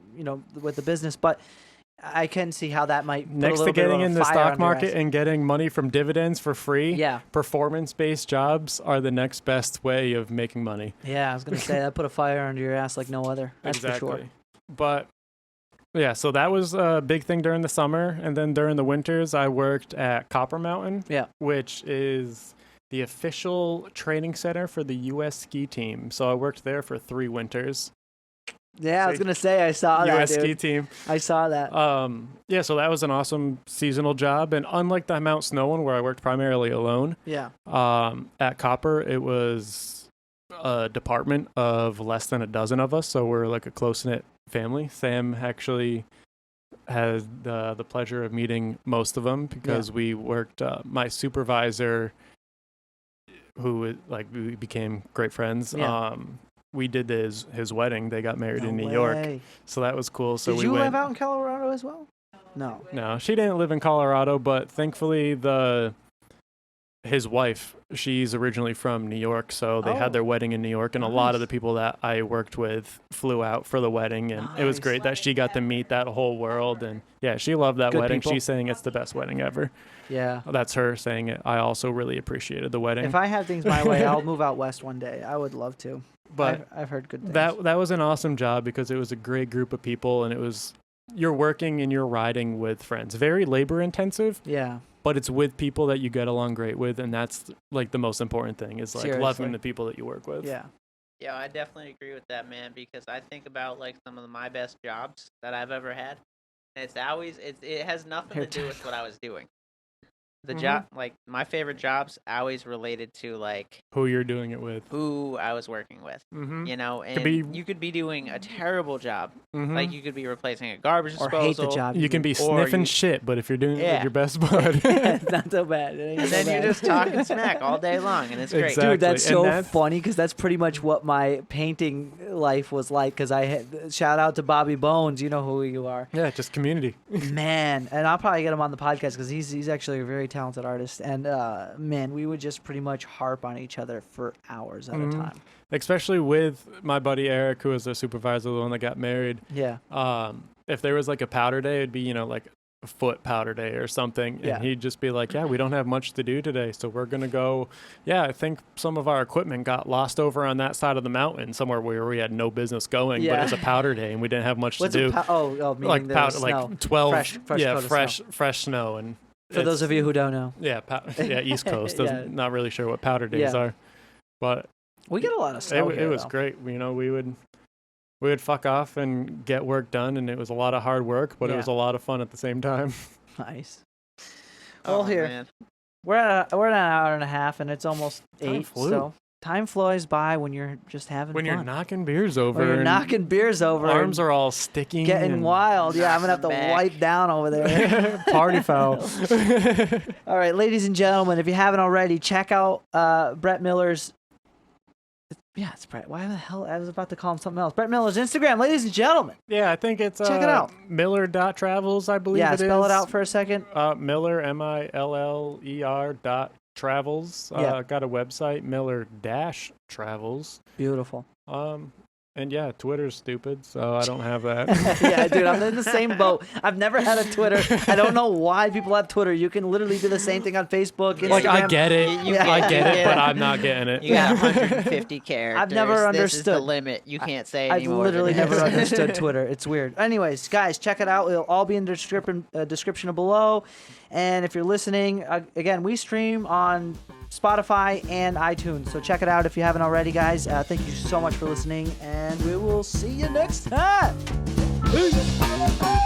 with the business, but I can see how that might put next a to getting bit in of the fire stock under your market ass. and getting money from dividends for free. Yeah. Performance-based jobs are the next best way of making money. Yeah, I was gonna say that put a fire under your ass like no other. That's exactly. for sure. But yeah, so that was a big thing during the summer, and then during the winters, I worked at Copper Mountain, which is the official training center for the U.S. ski team. So I worked there for 3 winters. Yeah, I was gonna say I saw that. U.S. ski team. I saw that. Yeah, so that was an awesome seasonal job, and unlike the Mount Snow one where I worked primarily alone, at Copper it was a department of less than a dozen of us, so we're like a close-knit family. Sam actually had the pleasure of meeting most of them because we worked. My supervisor, who we became great friends. We did his wedding. They got married in New York, so that was cool. So did you live out in Colorado as well? No, she didn't live in Colorado, but thankfully his wife, she's originally from New York, so they had their wedding in New York, and a lot of the people that I worked with flew out for the wedding, and it was great that she got to meet that whole world, and yeah, she loved that wedding. People. She's saying it's the best wedding ever. Yeah. That's her saying it. I also really appreciated the wedding. If I had things my way, I'll move out west one day. I would love to. But I've heard good things. That was an awesome job because it was a great group of people, and you're working and you're riding with friends. Very labor intensive. Yeah. But it's with people that you get along great with, and that's like the most important thing is like Seriously. loving the people that you work with. Yeah. Yeah, I definitely agree with that, man, because I think about like some of my best jobs that I've ever had. And it has nothing to do with what I was doing. The job, like my favorite jobs, always related to like who you're doing it with, who I was working with. Mm-hmm. You know, and you could be doing a terrible job, like you could be replacing a garbage disposal, or hate the job. You can be sniffing shit, but if you're doing it with your best bud, it's not so bad. And then you're just talking smack all day long, and it's great. Exactly. Dude, that's so funny because that's pretty much what my painting life was like. Because I had shout out to Bobby Bones, you know who you are. Yeah, just community. Man, and I'll probably get him on the podcast because he's actually a very talented artist, and man, we would just pretty much harp on each other for hours at a time. Especially with my buddy Eric, who was the supervisor, the one that got married. Yeah. If there was like a powder day, it'd be like a foot powder day or something, and he'd just be like, "Yeah, we don't have much to do today, so we're gonna go. Yeah, I think some of our equipment got lost over on that side of the mountain, somewhere where we had no business going, but it's a powder day and we didn't have much to do. Meaning powder, like 12, fresh snow. snow and." For those of you who don't know. Yeah, East Coast. Not really sure what powder days are. But we get a lot of snow It was great. We would fuck off and get work done, and it was a lot of hard work, but it was a lot of fun at the same time. Nice. Well, man. We're at an hour and a half, and it's almost 8, so time flies by when you're just having fun. When you're knocking beers over. Arms are all sticky. Getting wild. Yeah, I'm going to have to wipe down over there. Party foul. All right, ladies and gentlemen, if you haven't already, check out Brett Miller's... Yeah, it's Brett. Why the hell? I was about to call him something else. Brett Miller's Instagram, ladies and gentlemen. Yeah, I think it's... check it out. Miller.travels, I believe it is. Yeah, spell it out for a second. Miller, MILLER. Travels. Got a website, Miller-Travels. Beautiful. And yeah, Twitter's stupid, so I don't have that. Yeah, dude, I'm in the same boat. I've never had a Twitter. I don't know why people have Twitter. You can literally do the same thing on Facebook, Instagram. Like, I get it. I get it, but I'm not getting it. You got 150 characters. I've never understood. This is the limit. You can't say anymore. I've literally never understood Twitter. It's weird. Anyways, guys, check it out. It'll all be in the description below. And if you're listening, again, we stream on Spotify and iTunes. So check it out if you haven't already, guys. Thank you so much for listening, and we will see you next time. Peace.